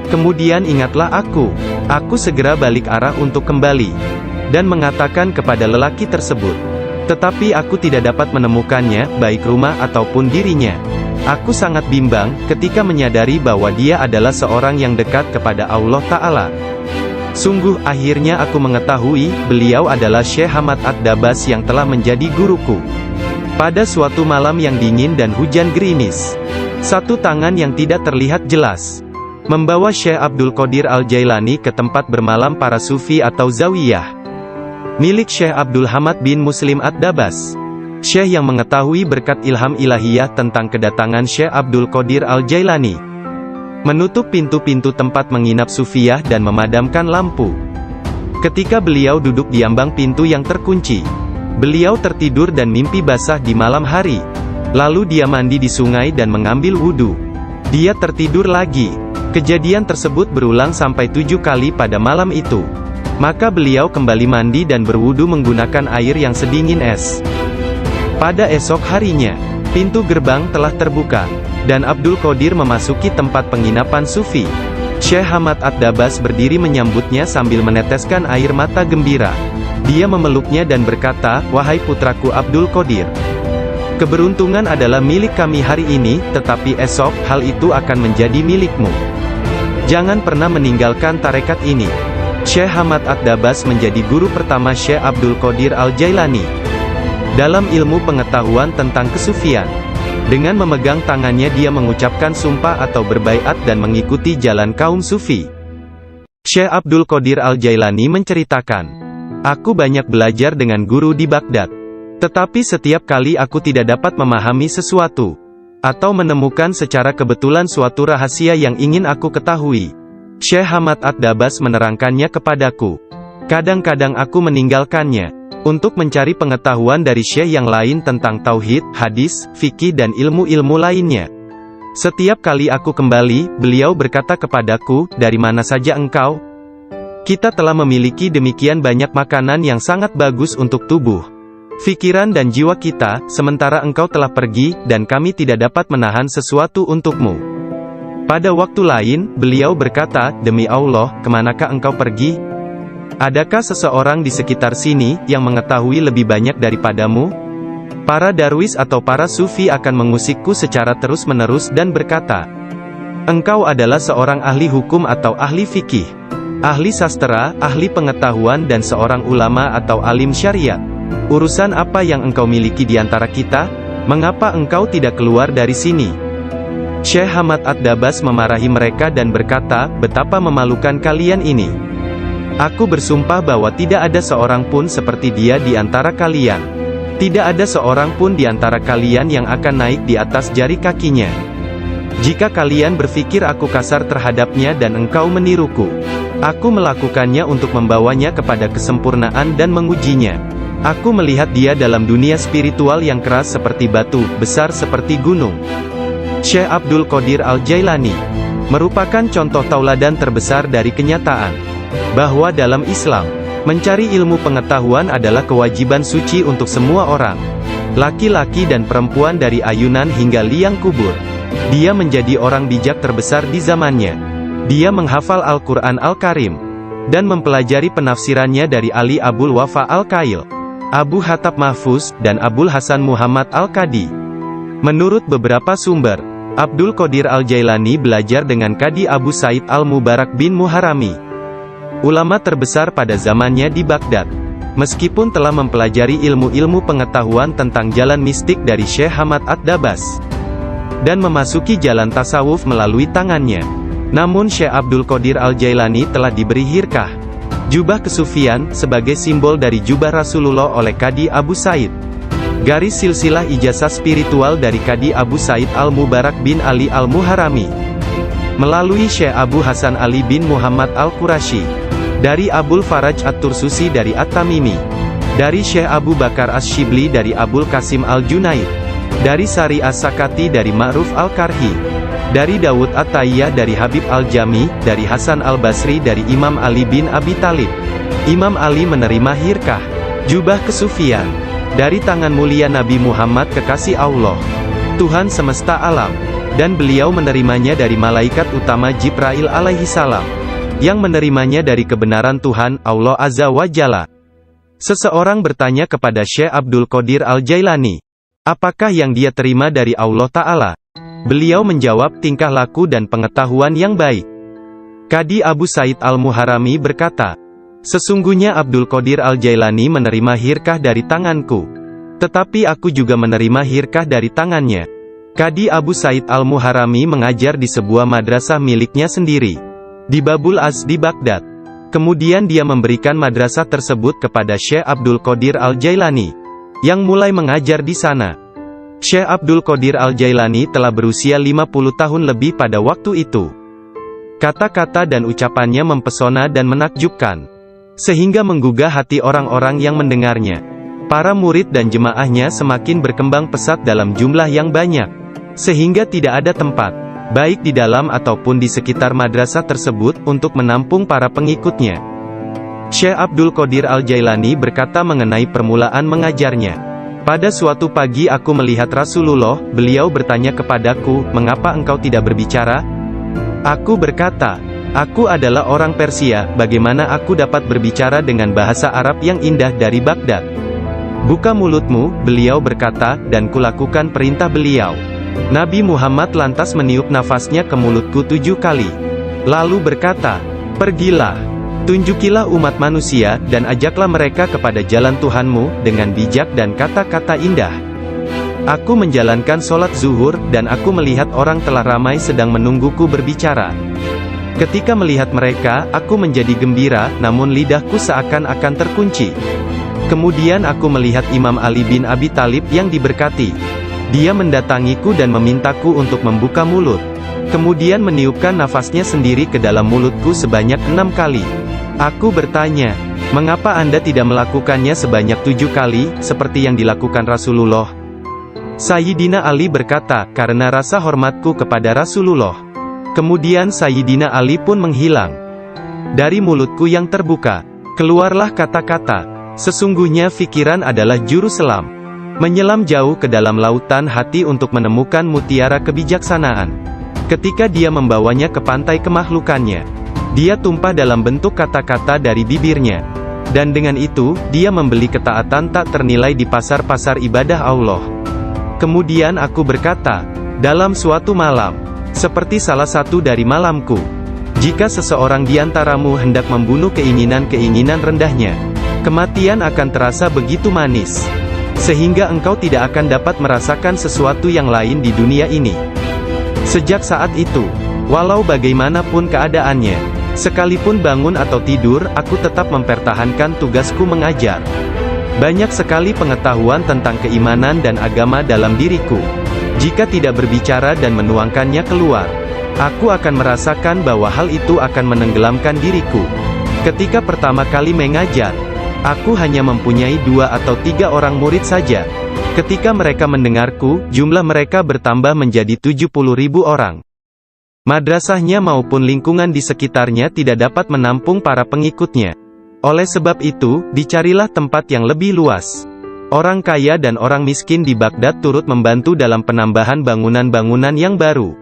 Kemudian ingatlah aku segera balik arah untuk kembali, dan mengatakan kepada lelaki tersebut. Tetapi aku tidak dapat menemukannya, baik rumah ataupun dirinya. Aku sangat bimbang, ketika menyadari bahwa dia adalah seorang yang dekat kepada Allah Ta'ala. Sungguh, akhirnya aku mengetahui, beliau adalah Syekh Hamad Ad-Dabas yang telah menjadi guruku. Pada suatu malam yang dingin dan hujan gerimis, satu tangan yang tidak terlihat jelas membawa Syekh Abdul Qadir Al-Jailani ke tempat bermalam para sufi atau zawiyah, milik Syekh Abdul Hamad bin Muslim Ad-Dabas. Syekh yang mengetahui berkat ilham ilahiyah tentang kedatangan Syekh Abdul Qadir Al-Jailani, menutup pintu-pintu tempat menginap sufiyah dan memadamkan lampu. Ketika beliau duduk di ambang pintu yang terkunci, beliau tertidur dan mimpi basah di malam hari. Lalu dia mandi di sungai dan mengambil wudhu. Dia tertidur lagi. Kejadian tersebut berulang sampai 7 kali pada malam itu. Maka beliau kembali mandi dan berwudhu menggunakan air yang sedingin es. Pada esok harinya, pintu gerbang telah terbuka, dan Abdul Qadir memasuki tempat penginapan sufi. Syekh Hamad Ad-Dabas berdiri menyambutnya sambil meneteskan air mata gembira. Dia memeluknya dan berkata, "Wahai putraku Abdul Qadir, keberuntungan adalah milik kami hari ini, tetapi esok, hal itu akan menjadi milikmu. Jangan pernah meninggalkan tarekat ini." Syekh Hamad Ad-Dabas menjadi guru pertama Syekh Abdul Qadir Al-Jailani dalam ilmu pengetahuan tentang kesufian. Dengan memegang tangannya dia mengucapkan sumpah atau berbaiat dan mengikuti jalan kaum sufi. Syekh Abdul Qadir Al-Jailani menceritakan, "Aku banyak belajar dengan guru di Baghdad. Tetapi setiap kali aku tidak dapat memahami sesuatu, atau menemukan secara kebetulan suatu rahasia yang ingin aku ketahui, Syekh Hamad Ad-Dabas menerangkannya kepadaku. Kadang-kadang aku meninggalkannya, untuk mencari pengetahuan dari syekh yang lain tentang tauhid, hadis, fikih dan ilmu-ilmu lainnya. Setiap kali aku kembali, beliau berkata kepadaku, 'Dari mana saja engkau?' Kita telah memiliki demikian banyak makanan yang sangat bagus untuk tubuh, pikiran dan jiwa kita, sementara engkau telah pergi, dan kami tidak dapat menahan sesuatu untukmu." Pada waktu lain, beliau berkata, "Demi Allah, kemanakah engkau pergi? Adakah seseorang di sekitar sini, yang mengetahui lebih banyak daripadamu?" Para darwis atau para sufi akan mengusikku secara terus-menerus dan berkata, "Engkau adalah seorang ahli hukum atau ahli fikih, ahli sastra, ahli pengetahuan dan seorang ulama atau alim syariat. Urusan apa yang engkau miliki di antara kita? Mengapa engkau tidak keluar dari sini?" Syekh Hamad Ad-Dabas memarahi mereka dan berkata, "Betapa memalukan kalian ini. Aku bersumpah bahwa tidak ada seorang pun seperti dia di antara kalian. Tidak ada seorang pun di antara kalian yang akan naik di atas jari kakinya. Jika kalian berpikir aku kasar terhadapnya dan engkau meniruku, aku melakukannya untuk membawanya kepada kesempurnaan dan mengujinya. Aku melihat dia dalam dunia spiritual yang keras seperti batu, besar seperti gunung." Syekh Abdul Qadir Al-Jailani merupakan contoh tauladan terbesar dari kenyataan bahwa dalam Islam, mencari ilmu pengetahuan adalah kewajiban suci untuk semua orang, laki-laki dan perempuan dari ayunan hingga liang kubur. Dia menjadi orang bijak terbesar di zamannya. Dia menghafal Al-Quran Al-Karim, dan mempelajari penafsirannya dari Ali Abul Wafa Al-Kail, Abu Hatab Mahfuz, dan Abul Hasan Muhammad Al-Qadi. Menurut beberapa sumber, Abdul Qadir Al-Jailani belajar dengan Qadi Abu Said Al-Mubarak bin Muharrami. ulama terbesar pada zamannya di Baghdad. Meskipun telah mempelajari ilmu-ilmu pengetahuan tentang jalan mistik dari Syekh Hamad At-Dabbas, dan memasuki jalan tasawuf melalui tangannya, namun Syekh Abdul Qadir Al-Jailani telah diberi hirkah, jubah kesufian, sebagai simbol dari jubah Rasulullah oleh Qadi Abu Said. Garis silsilah ijazah spiritual dari Qadi Abu Said Al-Mubarak bin Ali Al-Muharami, melalui Syekh Abu Hasan Ali bin Muhammad Al-Qurashi, dari Abul Faraj At-Tursusi dari At-Tamimi, dari Syekh Abu Bakar Asy-Syibli dari Abul Qasim Al-Junaid, dari Sari As-Sakati dari Ma'ruf Al-Karhi, dari Dawud At-Tayyah dari Habib Al-Jami, dari Hasan Al-Basri dari Imam Ali bin Abi Thalib. Imam Ali menerima hirkah, jubah kesufian, dari tangan mulia Nabi Muhammad kekasih Allah, Tuhan semesta alam, dan beliau menerimanya dari malaikat utama Jibril alaihi salam, yang menerimanya dari kebenaran Tuhan, Allah Azza wa Jalla. Seseorang bertanya kepada Syekh Abdul Qadir Al-Jailani, apakah yang dia terima dari Allah Ta'ala? Beliau menjawab, tingkah laku dan pengetahuan yang baik. Qadi Abu Said Al-Muharami berkata, sesungguhnya Abdul Qadir Al-Jailani menerima hirkah dari tanganku, tetapi aku juga menerima hirkah dari tangannya. Qadi Abu Said Al-Muharami mengajar di sebuah madrasah miliknya sendiri, di Babul Az di Baghdad. Kemudian dia memberikan madrasah tersebut kepada Syekh Abdul Qadir Al-Jailani, yang mulai mengajar di sana. Syekh Abdul Qadir Al-Jailani telah berusia 50 tahun lebih pada waktu itu. Kata-kata dan ucapannya mempesona dan menakjubkan, sehingga menggugah hati orang-orang yang mendengarnya. Para murid dan jemaahnya semakin berkembang pesat dalam jumlah yang banyak, sehingga tidak ada tempat, baik di dalam ataupun di sekitar madrasah tersebut, untuk menampung para pengikutnya. Syekh Abdul Qadir Al-Jailani berkata mengenai permulaan mengajarnya, pada suatu pagi aku melihat Rasulullah, beliau bertanya kepadaku, mengapa engkau tidak berbicara? Aku berkata, aku adalah orang Persia, bagaimana aku dapat berbicara dengan bahasa Arab yang indah dari Baghdad? Buka mulutmu, beliau berkata, dan kulakukan perintah beliau. Nabi Muhammad lantas meniup nafasnya ke mulutku 7 kali. Lalu berkata, pergilah, tunjukilah umat manusia, dan ajaklah mereka kepada jalan Tuhanmu, dengan bijak dan kata-kata indah. Aku menjalankan sholat zuhur, dan aku melihat orang telah ramai sedang menungguku berbicara. Ketika melihat mereka, aku menjadi gembira, namun lidahku seakan-akan terkunci. Kemudian aku melihat Imam Ali bin Abi Thalib yang diberkati. Dia mendatangiku dan memintaku untuk membuka mulut. Kemudian meniupkan nafasnya sendiri ke dalam mulutku sebanyak 6 kali. Aku bertanya, mengapa Anda tidak melakukannya sebanyak 7 kali, seperti yang dilakukan Rasulullah? Sayyidina Ali berkata, karena rasa hormatku kepada Rasulullah. Kemudian Sayyidina Ali pun menghilang. Dari mulutku yang terbuka, keluarlah kata-kata, sesungguhnya fikiran adalah juru selam, menyelam jauh ke dalam lautan hati untuk menemukan mutiara kebijaksanaan. Ketika dia membawanya ke pantai kemakhlukannya, dia tumpah dalam bentuk kata-kata dari bibirnya. Dan dengan itu, dia membeli ketaatan tak ternilai di pasar-pasar ibadah Allah. Kemudian aku berkata, dalam suatu malam, seperti salah satu dari malamku, jika seseorang di antaramu hendak membunuh keinginan-keinginan rendahnya, kematian akan terasa begitu manis, sehingga engkau tidak akan dapat merasakan sesuatu yang lain di dunia ini. Sejak saat itu, walau bagaimanapun keadaannya, sekalipun bangun atau tidur, aku tetap mempertahankan tugasku mengajar. Banyak sekali pengetahuan tentang keimanan dan agama dalam diriku. Jika tidak berbicara dan menuangkannya keluar, aku akan merasakan bahwa hal itu akan menenggelamkan diriku. Ketika pertama kali mengajar, aku hanya mempunyai 2 atau 3 orang murid saja. Ketika mereka mendengarku, jumlah mereka bertambah menjadi 70.000 orang. Madrasahnya maupun lingkungan di sekitarnya tidak dapat menampung para pengikutnya. Oleh sebab itu, dicarilah tempat yang lebih luas. Orang kaya dan orang miskin di Baghdad turut membantu dalam penambahan bangunan-bangunan yang baru.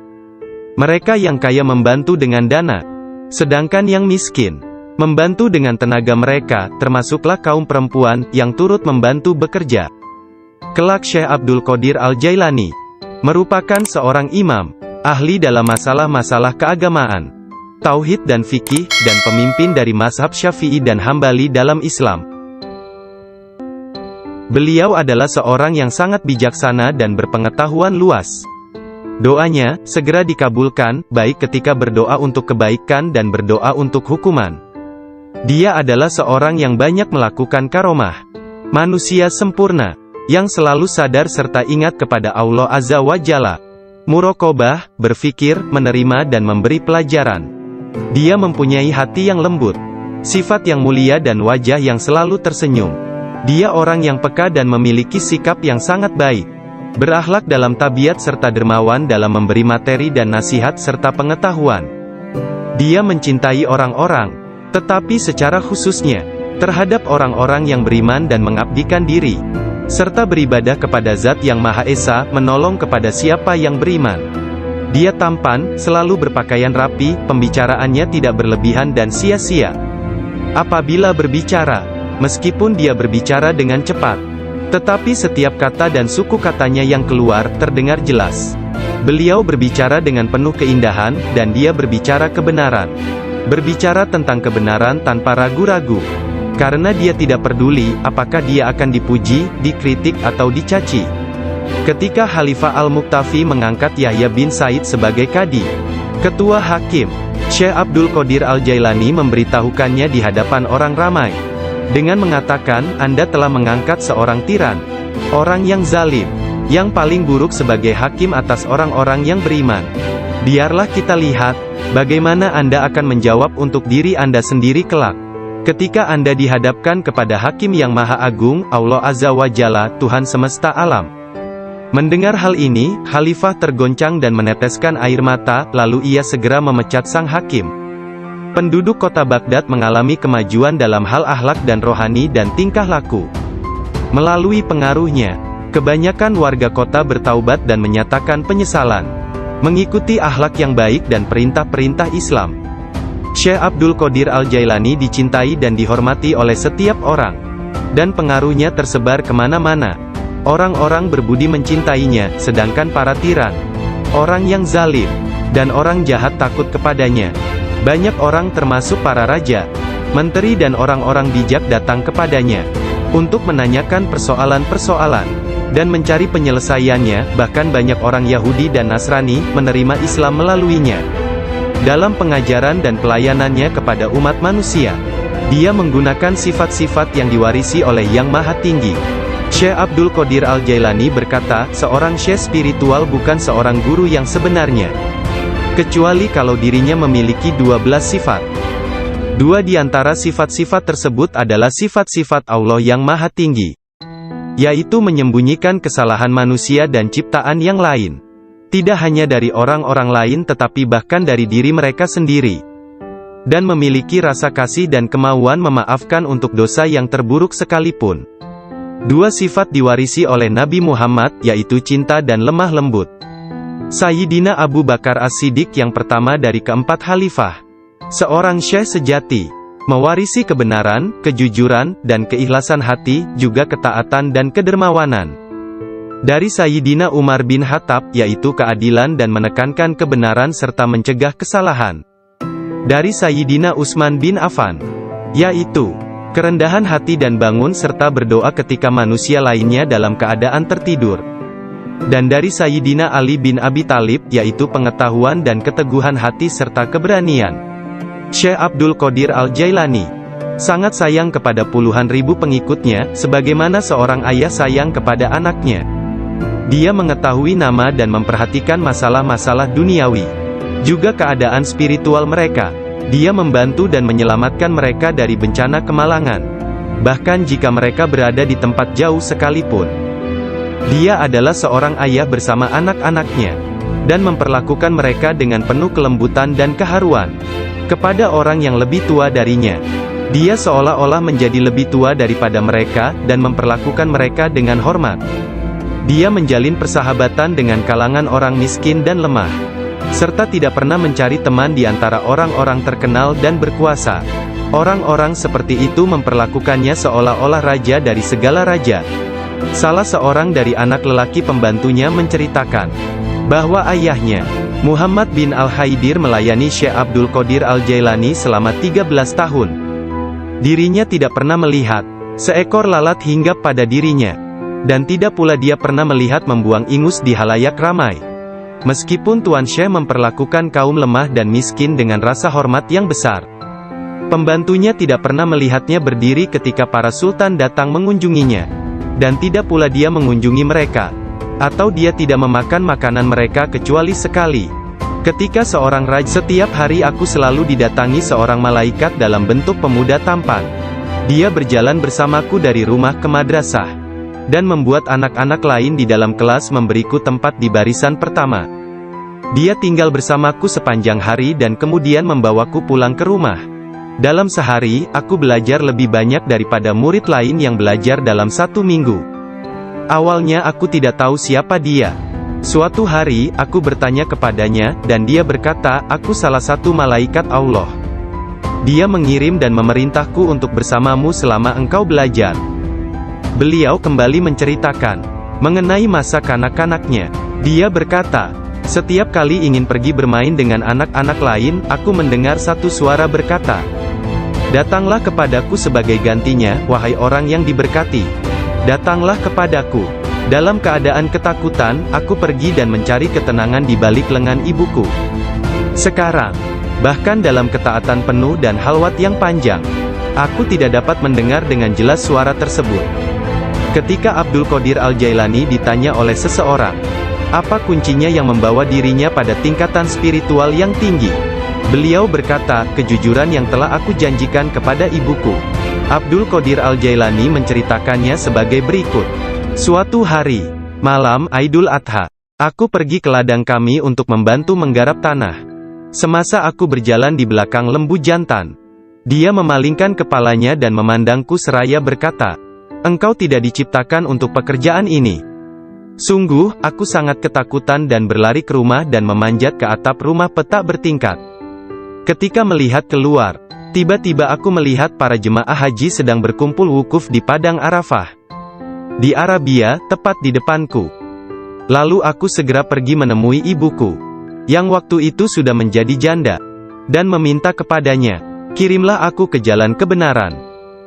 Mereka yang kaya membantu dengan dana, sedangkan yang miskin membantu dengan tenaga mereka, termasuklah kaum perempuan, yang turut membantu bekerja. Kelak Syekh Abdul Qadir Al-Jailani merupakan seorang imam, ahli dalam masalah-masalah keagamaan. tauhid dan fikih, dan pemimpin dari mazhab Syafi'i dan Hambali dalam Islam. Beliau adalah seorang yang sangat bijaksana dan berpengetahuan luas. Doanya segera dikabulkan, baik ketika berdoa untuk kebaikan dan berdoa untuk hukuman. Dia adalah seorang yang banyak melakukan karomah. Manusia sempurna, yang selalu sadar serta ingat kepada Allah Azza wa Jalla. Muraqabah, berfikir, menerima dan memberi pelajaran. Dia mempunyai hati yang lembut, sifat yang mulia dan wajah yang selalu tersenyum. Dia orang yang peka dan memiliki sikap yang sangat baik. Berakhlak dalam tabiat serta dermawan dalam memberi materi dan nasihat serta pengetahuan. Dia mencintai orang-orang, tetapi secara khususnya, terhadap orang-orang yang beriman dan mengabdikan diri, serta beribadah kepada Zat yang Maha Esa, menolong kepada siapa yang beriman. Dia tampan, selalu berpakaian rapi, pembicaraannya tidak berlebihan dan sia-sia. Apabila berbicara, meskipun dia berbicara dengan cepat, tetapi setiap kata dan suku katanya yang keluar, terdengar jelas. Beliau berbicara dengan penuh keindahan, dan dia berbicara kebenaran. Berbicara tentang kebenaran tanpa ragu-ragu. Karena dia tidak peduli, apakah dia akan dipuji, dikritik atau dicaci. Ketika Khalifah Al-Muqtafi mengangkat Yahya bin Said sebagai Qadi, Ketua Hakim, Syekh Abdul Qadir Al-Jailani memberitahukannya di hadapan orang ramai. Dengan mengatakan, Anda telah mengangkat seorang tiran, orang yang zalim, yang paling buruk sebagai hakim atas orang-orang yang beriman. Biarlah kita lihat, bagaimana Anda akan menjawab untuk diri Anda sendiri kelak. Ketika Anda dihadapkan kepada Hakim yang Maha Agung, Allah Azza wa Jalla, Tuhan semesta alam. Mendengar hal ini, Khalifah tergoncang dan meneteskan air mata, lalu ia segera memecat sang hakim. Penduduk kota Baghdad mengalami kemajuan dalam hal akhlak dan rohani dan tingkah laku. Melalui pengaruhnya, kebanyakan warga kota bertaubat dan menyatakan penyesalan, mengikuti akhlak yang baik dan perintah-perintah Islam. Syekh Abdul Qadir Al-Jailani dicintai dan dihormati oleh setiap orang, dan pengaruhnya tersebar kemana-mana. Orang-orang berbudi mencintainya, sedangkan para tiran, orang yang zalim, dan orang jahat takut kepadanya. Banyak orang termasuk para raja, menteri dan orang-orang bijak datang kepadanya, untuk menanyakan persoalan-persoalan, dan mencari penyelesaiannya. Bahkan banyak orang Yahudi dan Nasrani, menerima Islam melaluinya. Dalam pengajaran dan pelayanannya kepada umat manusia, dia menggunakan sifat-sifat yang diwarisi oleh Yang Maha Tinggi. Syekh Abdul Qadir Al-Jailani berkata, seorang syekh spiritual bukan seorang guru yang sebenarnya, kecuali kalau dirinya memiliki 12 sifat. Dua di antara sifat-sifat tersebut adalah sifat-sifat Allah yang Maha Tinggi, yaitu menyembunyikan kesalahan manusia dan ciptaan yang lain. Tidak hanya dari orang-orang lain tetapi bahkan dari diri mereka sendiri. Dan memiliki rasa kasih dan kemauan memaafkan untuk dosa yang terburuk sekalipun. Dua sifat diwarisi oleh Nabi Muhammad, yaitu cinta dan lemah lembut. Sayyidina Abu Bakar As-Siddiq yang pertama dari keempat khalifah, seorang syekh sejati, mewarisi kebenaran, kejujuran, dan keikhlasan hati, juga ketaatan dan kedermawanan. Dari Sayyidina Umar bin Khattab, yaitu keadilan dan menekankan kebenaran serta mencegah kesalahan. Dari Sayyidina Utsman bin Affan, yaitu kerendahan hati dan bangun serta berdoa ketika manusia lainnya dalam keadaan tertidur. Dan dari Sayyidina Ali bin Abi Thalib, yaitu pengetahuan dan keteguhan hati serta keberanian. Syekh Abdul Qadir Al-Jailani sangat sayang kepada puluhan ribu pengikutnya, sebagaimana seorang ayah sayang kepada anaknya. Dia mengetahui nama dan memperhatikan masalah-masalah duniawi, juga keadaan spiritual mereka. Dia membantu dan menyelamatkan mereka dari bencana kemalangan, bahkan jika mereka berada di tempat jauh sekalipun. Dia adalah seorang ayah bersama anak-anaknya, dan memperlakukan mereka dengan penuh kelembutan dan keharuan. Kepada orang yang lebih tua darinya, dia seolah-olah menjadi lebih tua daripada mereka, dan memperlakukan mereka dengan hormat. Dia menjalin persahabatan dengan kalangan orang miskin dan lemah, serta tidak pernah mencari teman di antara orang-orang terkenal dan berkuasa. Orang-orang seperti itu memperlakukannya seolah-olah raja dari segala raja. Salah seorang dari anak lelaki pembantunya menceritakan bahwa ayahnya Muhammad bin Al-Haidir melayani Syekh Abdul Qadir Al-Jailani selama 13 tahun. Dirinya tidak pernah melihat seekor lalat hinggap pada dirinya. Dan tidak pula dia pernah melihat membuang ingus di halayak ramai. Meskipun Tuan Syekh memperlakukan kaum lemah dan miskin dengan rasa hormat yang besar. Pembantunya tidak pernah melihatnya berdiri ketika para sultan datang mengunjunginya. Dan tidak pula dia mengunjungi mereka. Atau dia tidak memakan makanan mereka kecuali sekali. Ketika seorang raja, setiap hari aku selalu didatangi seorang malaikat dalam bentuk pemuda tampan. Dia berjalan bersamaku dari rumah ke madrasah. Dan membuat anak-anak lain di dalam kelas memberiku tempat di barisan pertama. Dia tinggal bersamaku sepanjang hari dan kemudian membawaku pulang ke rumah. Dalam sehari, aku belajar lebih banyak daripada murid lain yang belajar dalam 1 minggu. Awalnya aku tidak tahu siapa dia. Suatu hari, aku bertanya kepadanya, dan dia berkata, aku salah satu malaikat Allah. Dia mengirim dan memerintahku untuk bersamamu selama engkau belajar. Beliau kembali menceritakan mengenai masa kanak-kanaknya. Dia berkata, setiap kali ingin pergi bermain dengan anak-anak lain, aku mendengar satu suara berkata, datanglah kepadaku sebagai gantinya, wahai orang yang diberkati. Datanglah kepadaku. Dalam keadaan ketakutan, aku pergi dan mencari ketenangan di balik lengan ibuku. Sekarang, bahkan dalam ketaatan penuh dan halwat yang panjang, aku tidak dapat mendengar dengan jelas suara tersebut. Ketika Abdul Qadir Al-Jailani ditanya oleh seseorang, apa kuncinya yang membawa dirinya pada tingkatan spiritual yang tinggi? Beliau berkata, kejujuran yang telah aku janjikan kepada ibuku. Abdul Qadir Al-Jailani menceritakannya sebagai berikut. Suatu hari, malam Aidul Adha, aku pergi ke ladang kami untuk membantu menggarap tanah. Semasa aku berjalan di belakang lembu jantan, dia memalingkan kepalanya dan memandangku seraya berkata, engkau tidak diciptakan untuk pekerjaan ini. Sungguh, aku sangat ketakutan dan berlari ke rumah dan memanjat ke atap rumah petak bertingkat. Ketika melihat keluar, tiba-tiba aku melihat para jemaah haji sedang berkumpul wukuf di Padang Arafah. Di Arabia, tepat di depanku. Lalu aku segera pergi menemui ibuku, yang waktu itu sudah menjadi janda, dan meminta kepadanya, kirimlah aku ke jalan kebenaran,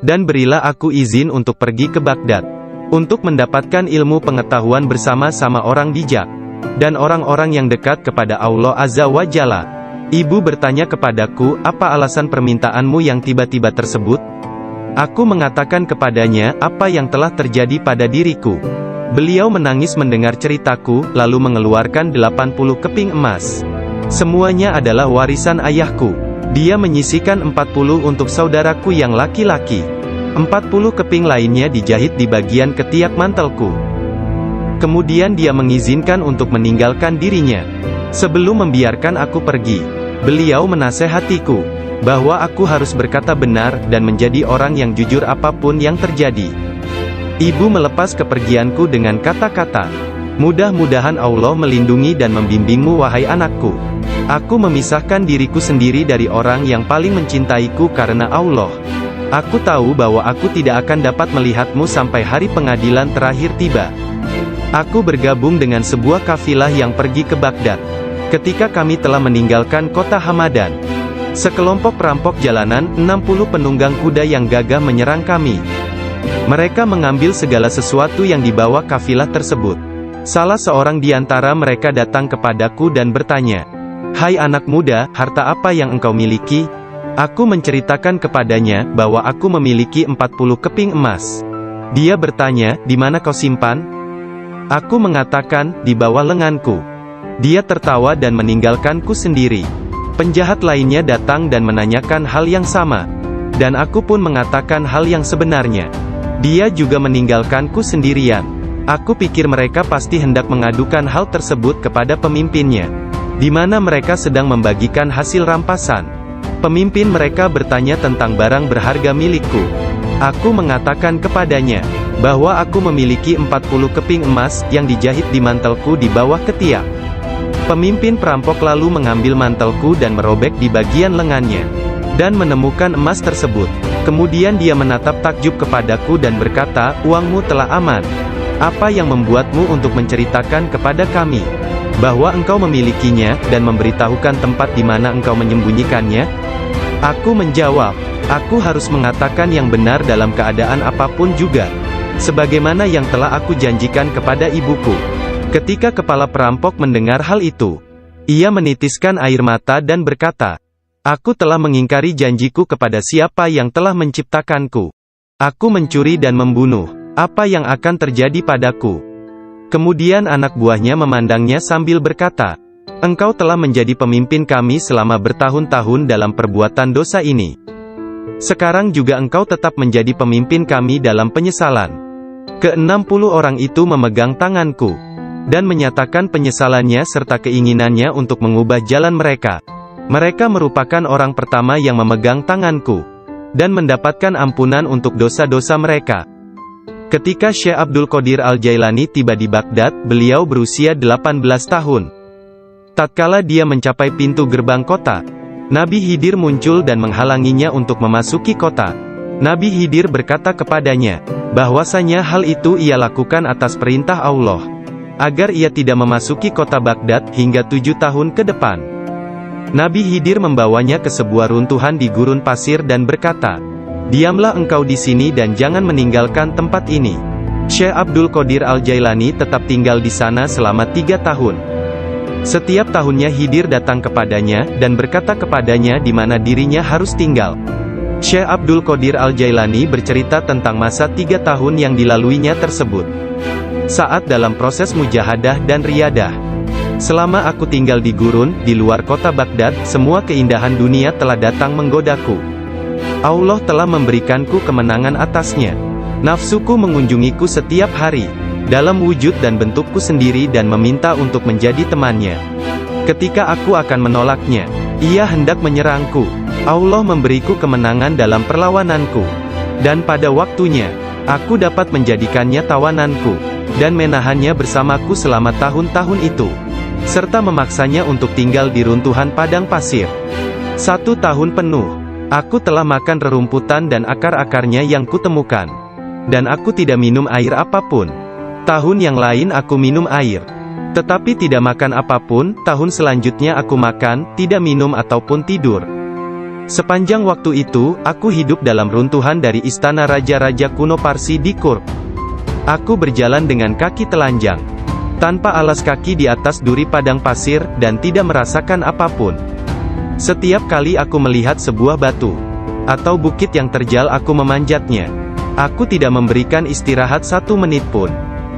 dan berilah aku izin untuk pergi ke Baghdad, untuk mendapatkan ilmu pengetahuan bersama-sama orang bijak, dan orang-orang yang dekat kepada Allah Azza wa Jalla. Ibu bertanya kepadaku, apa alasan permintaanmu yang tiba-tiba tersebut? Aku mengatakan kepadanya, apa yang telah terjadi pada diriku. Beliau menangis mendengar ceritaku, lalu mengeluarkan 80 keping emas. Semuanya adalah warisan ayahku. Dia menyisihkan 40 untuk saudaraku yang laki-laki. 40 keping lainnya dijahit di bagian ketiak mantelku. Kemudian dia mengizinkan untuk meninggalkan dirinya. Sebelum membiarkan aku pergi, beliau menasehatiku, bahwa aku harus berkata benar, dan menjadi orang yang jujur apapun yang terjadi. Ibu melepas kepergianku dengan kata-kata, mudah-mudahan Allah melindungi dan membimbingmu wahai anakku. Aku memisahkan diriku sendiri dari orang yang paling mencintaiku karena Allah. Aku tahu bahwa aku tidak akan dapat melihatmu sampai hari pengadilan terakhir tiba. Aku bergabung dengan sebuah kafilah yang pergi ke Baghdad. Ketika kami telah meninggalkan kota Hamadan, sekelompok perampok jalanan, 60 penunggang kuda yang gagah menyerang kami. Mereka mengambil segala sesuatu yang dibawa kafilah tersebut. Salah seorang di antara mereka datang kepadaku dan bertanya, hai anak muda, harta apa yang engkau miliki? Aku menceritakan kepadanya, bahwa aku memiliki 40 keping emas. Dia bertanya, di mana kau simpan? Aku mengatakan, di bawah lenganku. Dia tertawa dan meninggalkanku sendiri. Penjahat lainnya datang dan menanyakan hal yang sama. Dan aku pun mengatakan hal yang sebenarnya. Dia juga meninggalkanku sendirian. Aku pikir mereka pasti hendak mengadukan hal tersebut kepada pemimpinnya, di mana mereka sedang membagikan hasil rampasan. Pemimpin mereka bertanya tentang barang berharga milikku. Aku mengatakan kepadanya, bahwa aku memiliki 40 keping emas, yang dijahit di mantelku di bawah ketiak. Pemimpin perampok lalu mengambil mantelku dan merobek di bagian lengannya, dan menemukan emas tersebut. Kemudian dia menatap takjub kepadaku dan berkata, uangmu telah aman. Apa yang membuatmu untuk menceritakan kepada kami? bahwa engkau memilikinya, dan memberitahukan tempat di mana engkau menyembunyikannya? Aku menjawab, aku harus mengatakan yang benar dalam keadaan apapun juga, sebagaimana yang telah aku janjikan kepada ibuku. Ketika kepala perampok mendengar hal itu, ia menitiskan air mata dan berkata, aku telah mengingkari janjiku kepada siapa yang telah menciptakanku. Aku mencuri dan membunuh, apa yang akan terjadi padaku? Kemudian anak buahnya memandangnya sambil berkata, engkau telah menjadi pemimpin kami selama bertahun-tahun dalam perbuatan dosa ini. Sekarang juga engkau tetap menjadi pemimpin kami dalam penyesalan. Ke-60 orang itu memegang tanganku, dan menyatakan penyesalannya serta keinginannya untuk mengubah jalan mereka. Mereka merupakan orang pertama yang memegang tanganku, dan mendapatkan ampunan untuk dosa-dosa mereka. Ketika Syekh Abdul Qadir Al-Jailani tiba di Baghdad, beliau berusia 18 tahun. Tatkala dia mencapai pintu gerbang kota, Nabi Khidir muncul dan menghalanginya untuk memasuki kota. Nabi Khidir berkata kepadanya, bahwasanya hal itu ia lakukan atas perintah Allah, agar ia tidak memasuki kota Baghdad hingga 7 tahun ke depan. Nabi Khidir membawanya ke sebuah runtuhan di gurun pasir dan berkata, diamlah engkau di sini dan jangan meninggalkan tempat ini. Syekh Abdul Qadir Al-Jailani tetap tinggal di sana selama 3 tahun. Setiap tahunnya Khidir datang kepadanya, dan berkata kepadanya di mana dirinya harus tinggal. Syekh Abdul Qadir Al-Jailani bercerita tentang masa 3 tahun yang dilaluinya tersebut. Saat dalam proses mujahadah dan riyadah. Selama aku tinggal di gurun, di luar kota Baghdad, semua keindahan dunia telah datang menggodaku. Allah telah memberikanku kemenangan atasnya. Nafsuku mengunjungiku setiap hari, dalam wujud dan bentukku sendiri dan meminta untuk menjadi temannya. Ketika aku akan menolaknya, ia hendak menyerangku. Allah memberiku kemenangan dalam perlawananku. Dan pada waktunya, aku dapat menjadikannya tawananku, dan menahannya bersamaku selama tahun-tahun itu, serta memaksanya untuk tinggal di runtuhan padang pasir. 1 tahun penuh, aku telah makan rerumputan dan akar-akarnya yang kutemukan. Dan aku tidak minum air apapun. Tahun yang lain aku minum air, tetapi tidak makan apapun. Tahun selanjutnya aku makan, tidak minum ataupun tidur. Sepanjang waktu itu, aku hidup dalam runtuhan dari istana raja-raja kuno Parsi di Kurd. Aku berjalan dengan kaki telanjang, tanpa alas kaki di atas duri padang pasir, dan tidak merasakan apapun. Setiap kali aku melihat sebuah batu atau bukit yang terjal, aku memanjatnya. Aku tidak memberikan istirahat 1 menit pun,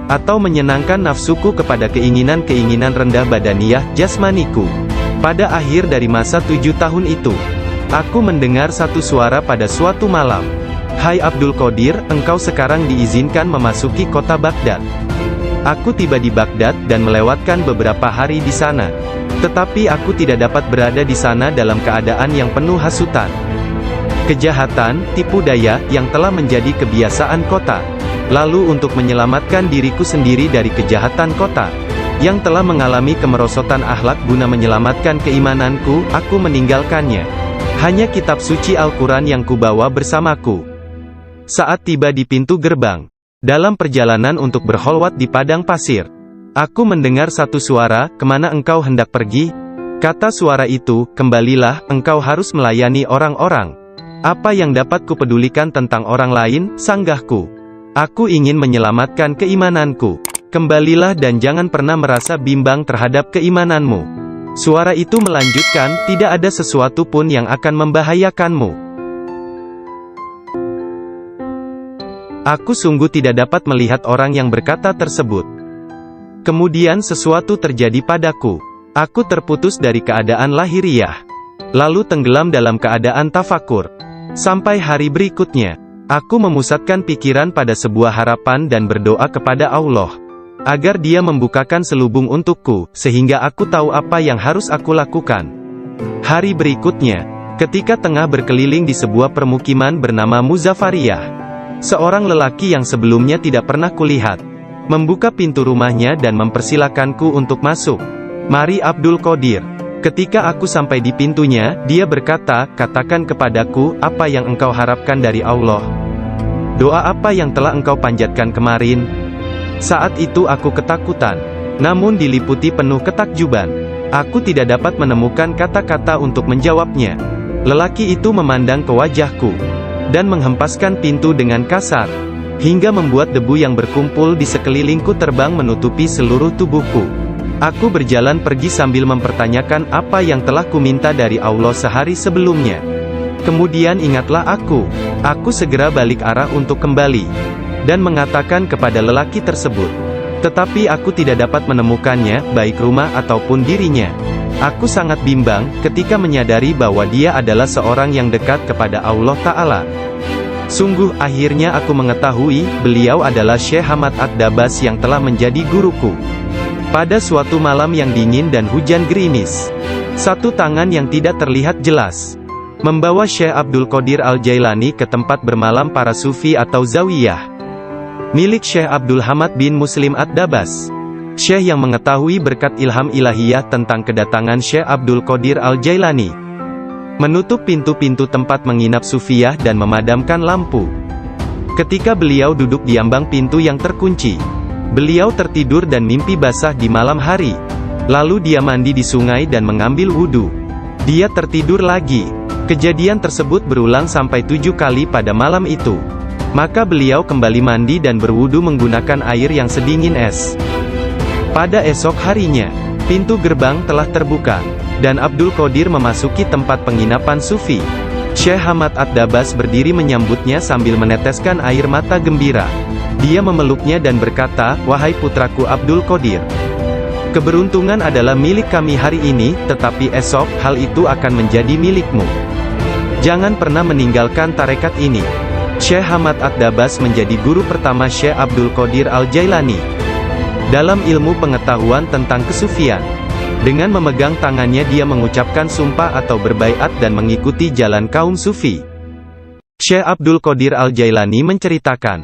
atau menyenangkan nafsuku kepada keinginan-keinginan rendah badaniyah jasmaniku. Pada akhir dari masa 7 tahun itu, aku mendengar satu suara pada suatu malam. Hai Abdul Qadir, engkau sekarang diizinkan memasuki kota Baghdad. Aku tiba di Baghdad dan melewatkan beberapa hari di sana. Tetapi aku tidak dapat berada di sana dalam keadaan yang penuh hasutan, kejahatan, tipu daya, yang telah menjadi kebiasaan kota. Lalu untuk menyelamatkan diriku sendiri dari kejahatan kota, yang telah mengalami kemerosotan akhlak guna menyelamatkan keimananku, aku meninggalkannya. Hanya kitab suci Al-Quran yang kubawa bersamaku. Saat tiba di pintu gerbang, dalam perjalanan untuk berkholwat di padang pasir, aku mendengar satu suara, kemana engkau hendak pergi? Kata suara itu, kembalilah, engkau harus melayani orang-orang. Apa yang dapat kupedulikan tentang orang lain, sanggahku. Aku ingin menyelamatkan keimananku. Kembalilah dan jangan pernah merasa bimbang terhadap keimananmu. Suara itu melanjutkan, tidak ada sesuatu pun yang akan membahayakanmu. Aku sungguh tidak dapat melihat orang yang berkata tersebut. Kemudian sesuatu terjadi padaku. Aku terputus dari keadaan lahiriah, lalu tenggelam dalam keadaan tafakur. Sampai hari berikutnya, aku memusatkan pikiran pada sebuah harapan dan berdoa kepada Allah, agar Dia membukakan selubung untukku, sehingga aku tahu apa yang harus aku lakukan. Hari berikutnya, ketika tengah berkeliling di sebuah permukiman bernama Muzafariyah, seorang lelaki yang sebelumnya tidak pernah kulihat, membuka pintu rumahnya dan mempersilakanku untuk masuk. Mari Abdul Qadir. Ketika aku sampai di pintunya, dia berkata, katakan kepadaku, apa yang engkau harapkan dari Allah? Doa apa yang telah engkau panjatkan kemarin? Saat itu aku ketakutan. namun diliputi penuh ketakjuban. Aku tidak dapat menemukan kata-kata untuk menjawabnya. Lelaki itu memandang ke wajahku, dan menghempaskan pintu dengan kasar, hingga membuat debu yang berkumpul di sekelilingku terbang menutupi seluruh tubuhku. Aku berjalan pergi sambil mempertanyakan apa yang telah kuminta dari Allah sehari sebelumnya. Kemudian ingatlah aku segera balik arah untuk kembali, dan mengatakan kepada lelaki tersebut. Tetapi aku tidak dapat menemukannya, baik rumah ataupun dirinya. Aku sangat bimbang, ketika menyadari bahwa dia adalah seorang yang dekat kepada Allah Ta'ala. Sungguh, akhirnya aku mengetahui, beliau adalah Syekh Hamad Ad-Dabas yang telah menjadi guruku. Pada suatu malam yang dingin dan hujan gerimis, satu tangan yang tidak terlihat jelas membawa Syekh Abdul Qadir Al-Jailani ke tempat bermalam para sufi atau zawiyah milik Syekh Abdul Hamad bin Muslim Ad-Dabas. Syekh yang mengetahui berkat ilham ilahiyah tentang kedatangan Syekh Abdul Qadir Al-Jailani menutup pintu-pintu tempat menginap sufiyah dan memadamkan lampu. Ketika beliau duduk di ambang pintu yang terkunci, beliau tertidur dan mimpi basah di malam hari. Lalu dia mandi di sungai dan mengambil wudhu. Dia tertidur lagi. Kejadian tersebut berulang sampai 7 kali pada malam itu. Maka beliau kembali mandi dan berwudu menggunakan air yang sedingin es. Pada esok harinya, pintu gerbang telah terbuka, dan Abdul Qadir memasuki tempat penginapan sufi. Syekh Hamad Ad-Dabas berdiri menyambutnya sambil meneteskan air mata gembira. Dia memeluknya dan berkata, "Wahai putraku Abdul Qadir, keberuntungan adalah milik kami hari ini, tetapi esok, hal itu akan menjadi milikmu. Jangan pernah meninggalkan tarekat ini." Syekh Hamad Ad-Dabas menjadi guru pertama Syekh Abdul Qadir Al-Jailani dalam ilmu pengetahuan tentang kesufian. Dengan memegang tangannya dia mengucapkan sumpah atau berbaiat dan mengikuti jalan kaum sufi. Syekh Abdul Qadir Al-Jailani menceritakan,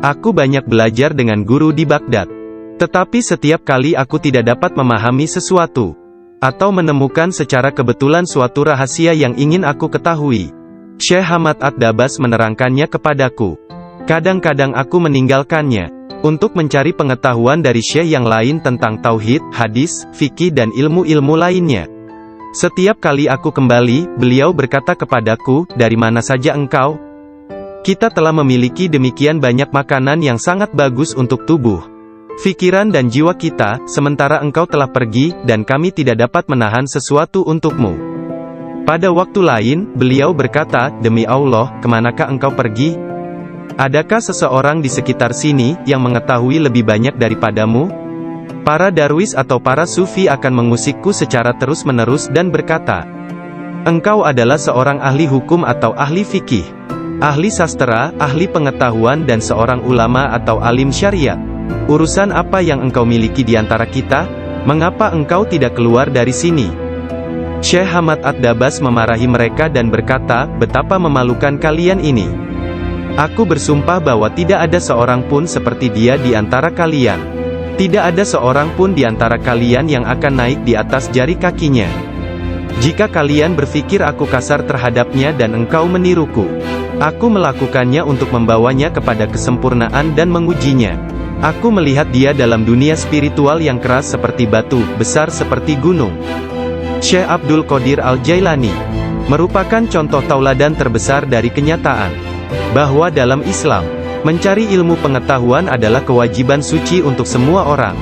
"Aku banyak belajar dengan guru di Baghdad. Tetapi setiap kali aku tidak dapat memahami sesuatu, atau menemukan secara kebetulan suatu rahasia yang ingin aku ketahui, Syekh Hamad Ad-Dabas menerangkannya kepadaku. Kadang-kadang aku meninggalkannya, untuk mencari pengetahuan dari syekh yang lain tentang tauhid, hadis, fikih dan ilmu-ilmu lainnya. Setiap kali aku kembali, beliau berkata kepadaku, 'Dari mana saja engkau?' Kita telah memiliki demikian banyak makanan yang sangat bagus untuk tubuh, pikiran dan jiwa kita, sementara engkau telah pergi, dan kami tidak dapat menahan sesuatu untukmu." Pada waktu lain, beliau berkata, "Demi Allah, kemanakah engkau pergi? Adakah seseorang di sekitar sini, yang mengetahui lebih banyak daripadamu?" Para darwis atau para sufi akan mengusikku secara terus-menerus dan berkata, "Engkau adalah seorang ahli hukum atau ahli fikih, ahli sastra, ahli pengetahuan dan seorang ulama atau alim syariat. Urusan apa yang engkau miliki di antara kita? Mengapa engkau tidak keluar dari sini?" Syekh Hamad Ad-Dabas memarahi mereka dan berkata, "Betapa memalukan kalian ini. Aku bersumpah bahwa tidak ada seorang pun seperti dia di antara kalian. Tidak ada seorang pun di antara kalian yang akan naik di atas jari kakinya. Jika kalian berpikir aku kasar terhadapnya dan engkau meniruku, aku melakukannya untuk membawanya kepada kesempurnaan dan mengujinya. Aku melihat dia dalam dunia spiritual yang keras seperti batu, besar seperti gunung." Syekh Abdul Qadir Al-Jailani merupakan contoh tauladan terbesar dari kenyataan bahwa dalam Islam, mencari ilmu pengetahuan adalah kewajiban suci untuk semua orang,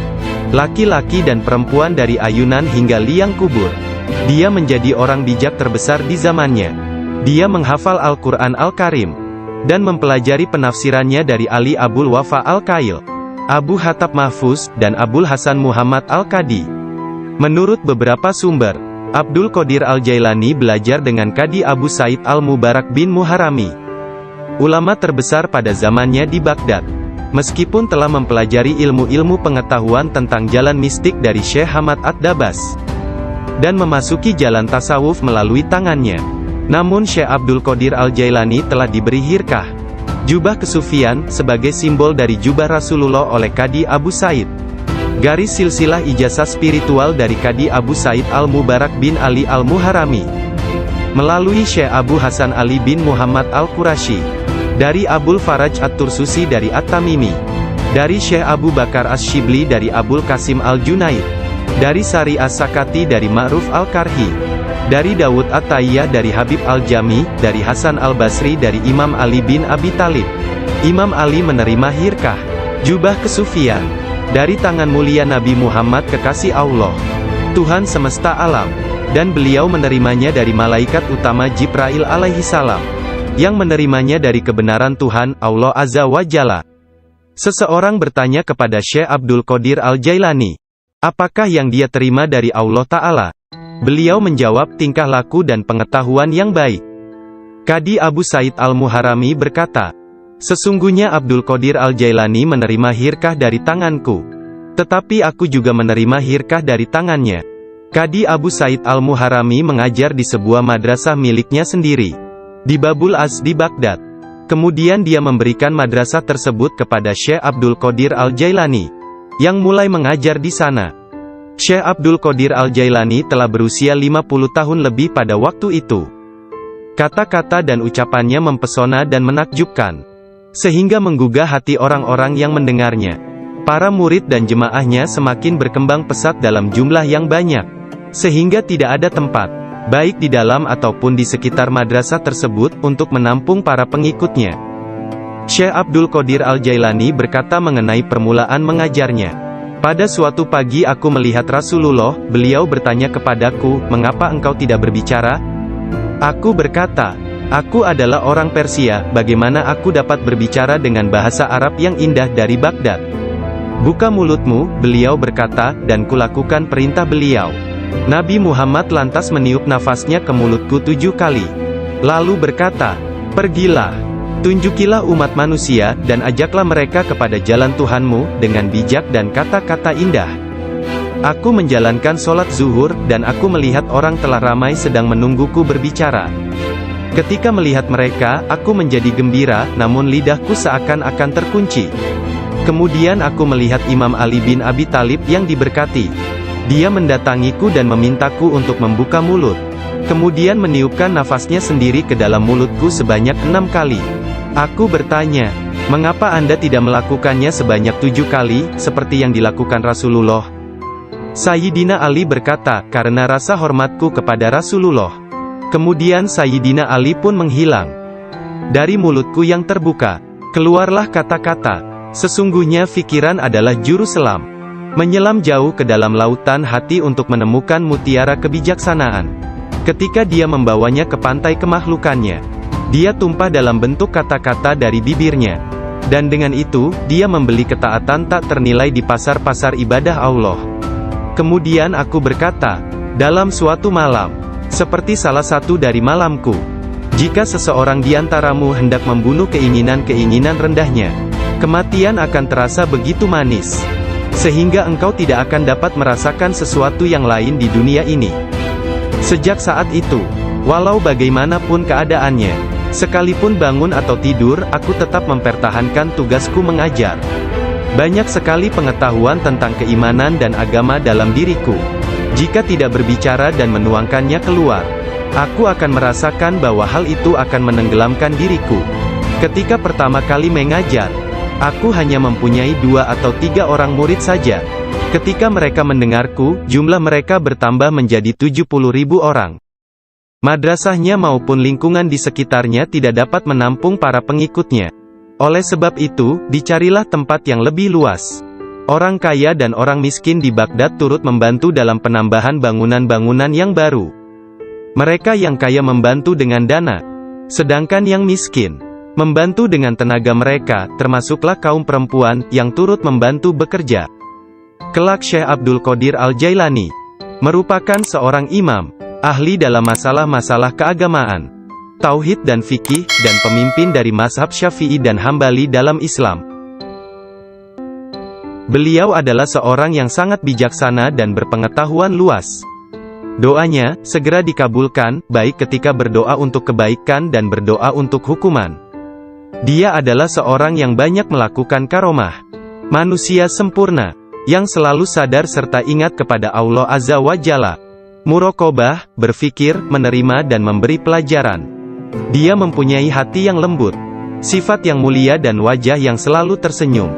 laki-laki dan perempuan dari ayunan hingga liang kubur. Dia menjadi orang bijak terbesar di zamannya. Dia menghafal Al-Quran Al-Karim, dan mempelajari penafsirannya dari Ali Abul Wafa Al-Kail, Abu Hatab Mahfuz, dan Abul Hasan Muhammad Al-Qadi. Menurut beberapa sumber, Abdul Qadir Al-Jailani belajar dengan Qadi Abu Said Al-Mubarak bin Muharrami, ulama terbesar pada zamannya di Baghdad. Meskipun telah mempelajari ilmu-ilmu pengetahuan tentang jalan mistik dari Syekh Hamad Ad-Dabas, dan memasuki jalan tasawuf melalui tangannya, namun Syekh Abdul Qadir Al-Jailani telah diberi hirkah, jubah kesufian, sebagai simbol dari jubah Rasulullah oleh Qadi Abu Said. Garis silsilah ijazah spiritual dari Qadi Abu Said Al-Mubarak bin Ali Al-Muharrami, melalui Syekh Abu Hasan Ali bin Muhammad Al-Qurashi, dari Abul Faraj At-Tursusi dari At-Tamimi, Dari Syekh Abu Bakar Asy-Syibli dari Abul Qasim Al-Junaid. Dari Sari As-Sakati dari Ma'ruf Al-Karhi. Dari Dawud At-Tayyah dari Habib Al-Jami, dari Hasan Al-Basri dari Imam Ali bin Abi Thalib. Imam Ali menerima hirkah, jubah kesufian, dari tangan mulia Nabi Muhammad kekasih Allah, Tuhan semesta alam, dan beliau menerimanya dari malaikat utama Jibril alaihi salam, yang menerimanya dari kebenaran Tuhan, Allah Azza wa Jalla. Seseorang bertanya kepada Syekh Abdul Qadir Al-Jailani, apakah yang dia terima dari Allah Ta'ala? Beliau menjawab, tingkah laku dan pengetahuan yang baik. Qadi Abu Said Al-Muharrami berkata, sesungguhnya Abdul Qadir Al-Jailani menerima hirkah dari tanganku, tetapi aku juga menerima hirkah dari tangannya. Qadi Abu Said Al-Muharrami mengajar di sebuah madrasah miliknya sendiri, di Babul Az di Baghdad. Kemudian dia memberikan madrasah tersebut kepada Syekh Abdul Qadir Al-Jailani, yang mulai mengajar di sana. Syekh Abdul Qadir Al-Jailani telah berusia 50 tahun lebih pada waktu itu. Kata-kata dan ucapannya mempesona dan menakjubkan, sehingga menggugah hati orang-orang yang mendengarnya. Para murid dan jemaahnya semakin berkembang pesat dalam jumlah yang banyak, sehingga tidak ada tempat, baik di dalam ataupun di sekitar madrasah tersebut, untuk menampung para pengikutnya. Syekh Abdul Qadir Al-Jailani berkata mengenai permulaan mengajarnya, pada suatu pagi aku melihat Rasulullah, beliau bertanya kepadaku, mengapa engkau tidak berbicara? Aku berkata, aku adalah orang Persia, bagaimana aku dapat berbicara dengan bahasa Arab yang indah dari Baghdad? Buka mulutmu, beliau berkata, dan kulakukan perintah beliau. Nabi Muhammad lantas meniup nafasnya ke mulutku 7 kali. Lalu berkata, pergilah, tunjukilah umat manusia, dan ajaklah mereka kepada jalan Tuhanmu, dengan bijak dan kata-kata indah. Aku menjalankan sholat zuhur, dan aku melihat orang telah ramai sedang menungguku berbicara. Ketika melihat mereka, aku menjadi gembira, namun lidahku seakan-akan terkunci. Kemudian aku melihat Imam Ali bin Abi Thalib yang diberkati. Dia mendatangiku dan memintaku untuk membuka mulut. Kemudian meniupkan nafasnya sendiri ke dalam mulutku sebanyak 6 kali. Aku bertanya, mengapa Anda tidak melakukannya sebanyak 7 kali, seperti yang dilakukan Rasulullah? Sayyidina Ali berkata, karena rasa hormatku kepada Rasulullah. Kemudian Sayyidina Ali pun menghilang. Dari mulutku yang terbuka, keluarlah kata-kata, sesungguhnya fikiran adalah juru selam. Menyelam jauh ke dalam lautan hati untuk menemukan mutiara kebijaksanaan. Ketika dia membawanya ke pantai kemakhlukannya, dia tumpah dalam bentuk kata-kata dari bibirnya. Dan dengan itu, dia membeli ketaatan tak ternilai di pasar-pasar ibadah Allah. Kemudian aku berkata, dalam suatu malam, seperti salah satu dari malamku, jika seseorang di antaramu hendak membunuh keinginan-keinginan rendahnya, kematian akan terasa begitu manis, sehingga engkau tidak akan dapat merasakan sesuatu yang lain di dunia ini. Sejak saat itu, walau bagaimanapun keadaannya, sekalipun bangun atau tidur, aku tetap mempertahankan tugasku mengajar. Banyak sekali pengetahuan tentang keimanan dan agama dalam diriku. Jika tidak berbicara dan menuangkannya keluar, aku akan merasakan bahwa hal itu akan menenggelamkan diriku. Ketika pertama kali mengajar, aku hanya mempunyai 2 atau 3 orang murid saja. Ketika mereka mendengarku, jumlah mereka bertambah menjadi 70.000 orang. Madrasahnya maupun lingkungan di sekitarnya tidak dapat menampung para pengikutnya. Oleh sebab itu, dicarilah tempat yang lebih luas. Orang kaya dan orang miskin di Baghdad turut membantu dalam penambahan bangunan-bangunan yang baru. Mereka yang kaya membantu dengan dana, sedangkan yang miskin membantu dengan tenaga mereka, termasuklah kaum perempuan, yang turut membantu bekerja. Kelak Syekh Abdul Qadir Al-Jailani merupakan seorang imam, ahli dalam masalah-masalah keagamaan, tauhid dan fikih, dan pemimpin dari mazhab Syafi'i dan Hambali dalam Islam. Beliau adalah seorang yang sangat bijaksana dan berpengetahuan luas. Doanya segera dikabulkan, baik ketika berdoa untuk kebaikan dan berdoa untuk hukuman. Dia adalah seorang yang banyak melakukan karomah. Manusia sempurna, yang selalu sadar serta ingat kepada Allah Azza wa Jalla. Muraqabah, berfikir, menerima dan memberi pelajaran. Dia mempunyai hati yang lembut, sifat yang mulia dan wajah yang selalu tersenyum.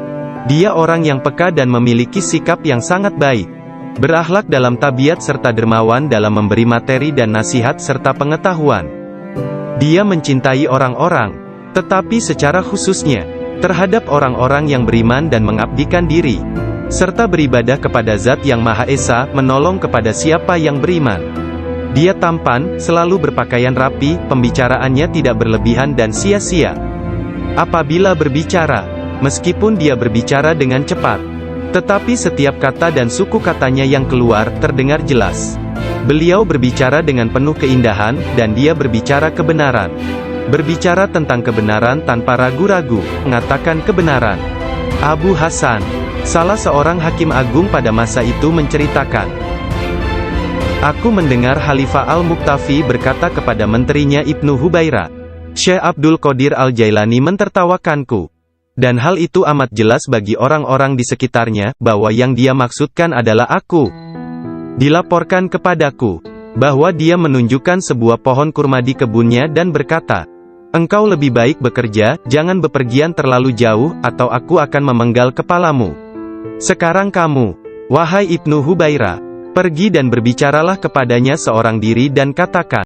Dia orang yang peka dan memiliki sikap yang sangat baik. Berakhlak dalam tabiat serta dermawan dalam memberi materi dan nasihat serta pengetahuan. Dia mencintai orang-orang, tetapi secara khususnya, terhadap orang-orang yang beriman dan mengabdikan diri, serta beribadah kepada Zat yang Maha Esa, menolong kepada siapa yang beriman. Dia tampan, selalu berpakaian rapi, pembicaraannya tidak berlebihan dan sia-sia. Apabila berbicara, meskipun dia berbicara dengan cepat, tetapi setiap kata dan suku katanya yang keluar, terdengar jelas. Beliau berbicara dengan penuh keindahan, dan dia berbicara kebenaran. Berbicara tentang kebenaran tanpa ragu-ragu, mengatakan kebenaran. Abu Hasan, salah seorang hakim agung pada masa itu menceritakan, "Aku mendengar Khalifah Al-Muqtafi berkata kepada menterinya Ibnu Hubaira, Syekh Abdul Qadir Al-Jailani mentertawakanku. Dan hal itu amat jelas bagi orang-orang di sekitarnya, bahwa yang dia maksudkan adalah aku. Dilaporkan kepadaku, bahwa dia menunjukkan sebuah pohon kurma di kebunnya dan berkata, engkau lebih baik bekerja, jangan bepergian terlalu jauh, atau aku akan memenggal kepalamu. Sekarang kamu, wahai Ibnu Hubaira, pergi dan berbicaralah kepadanya seorang diri dan katakan,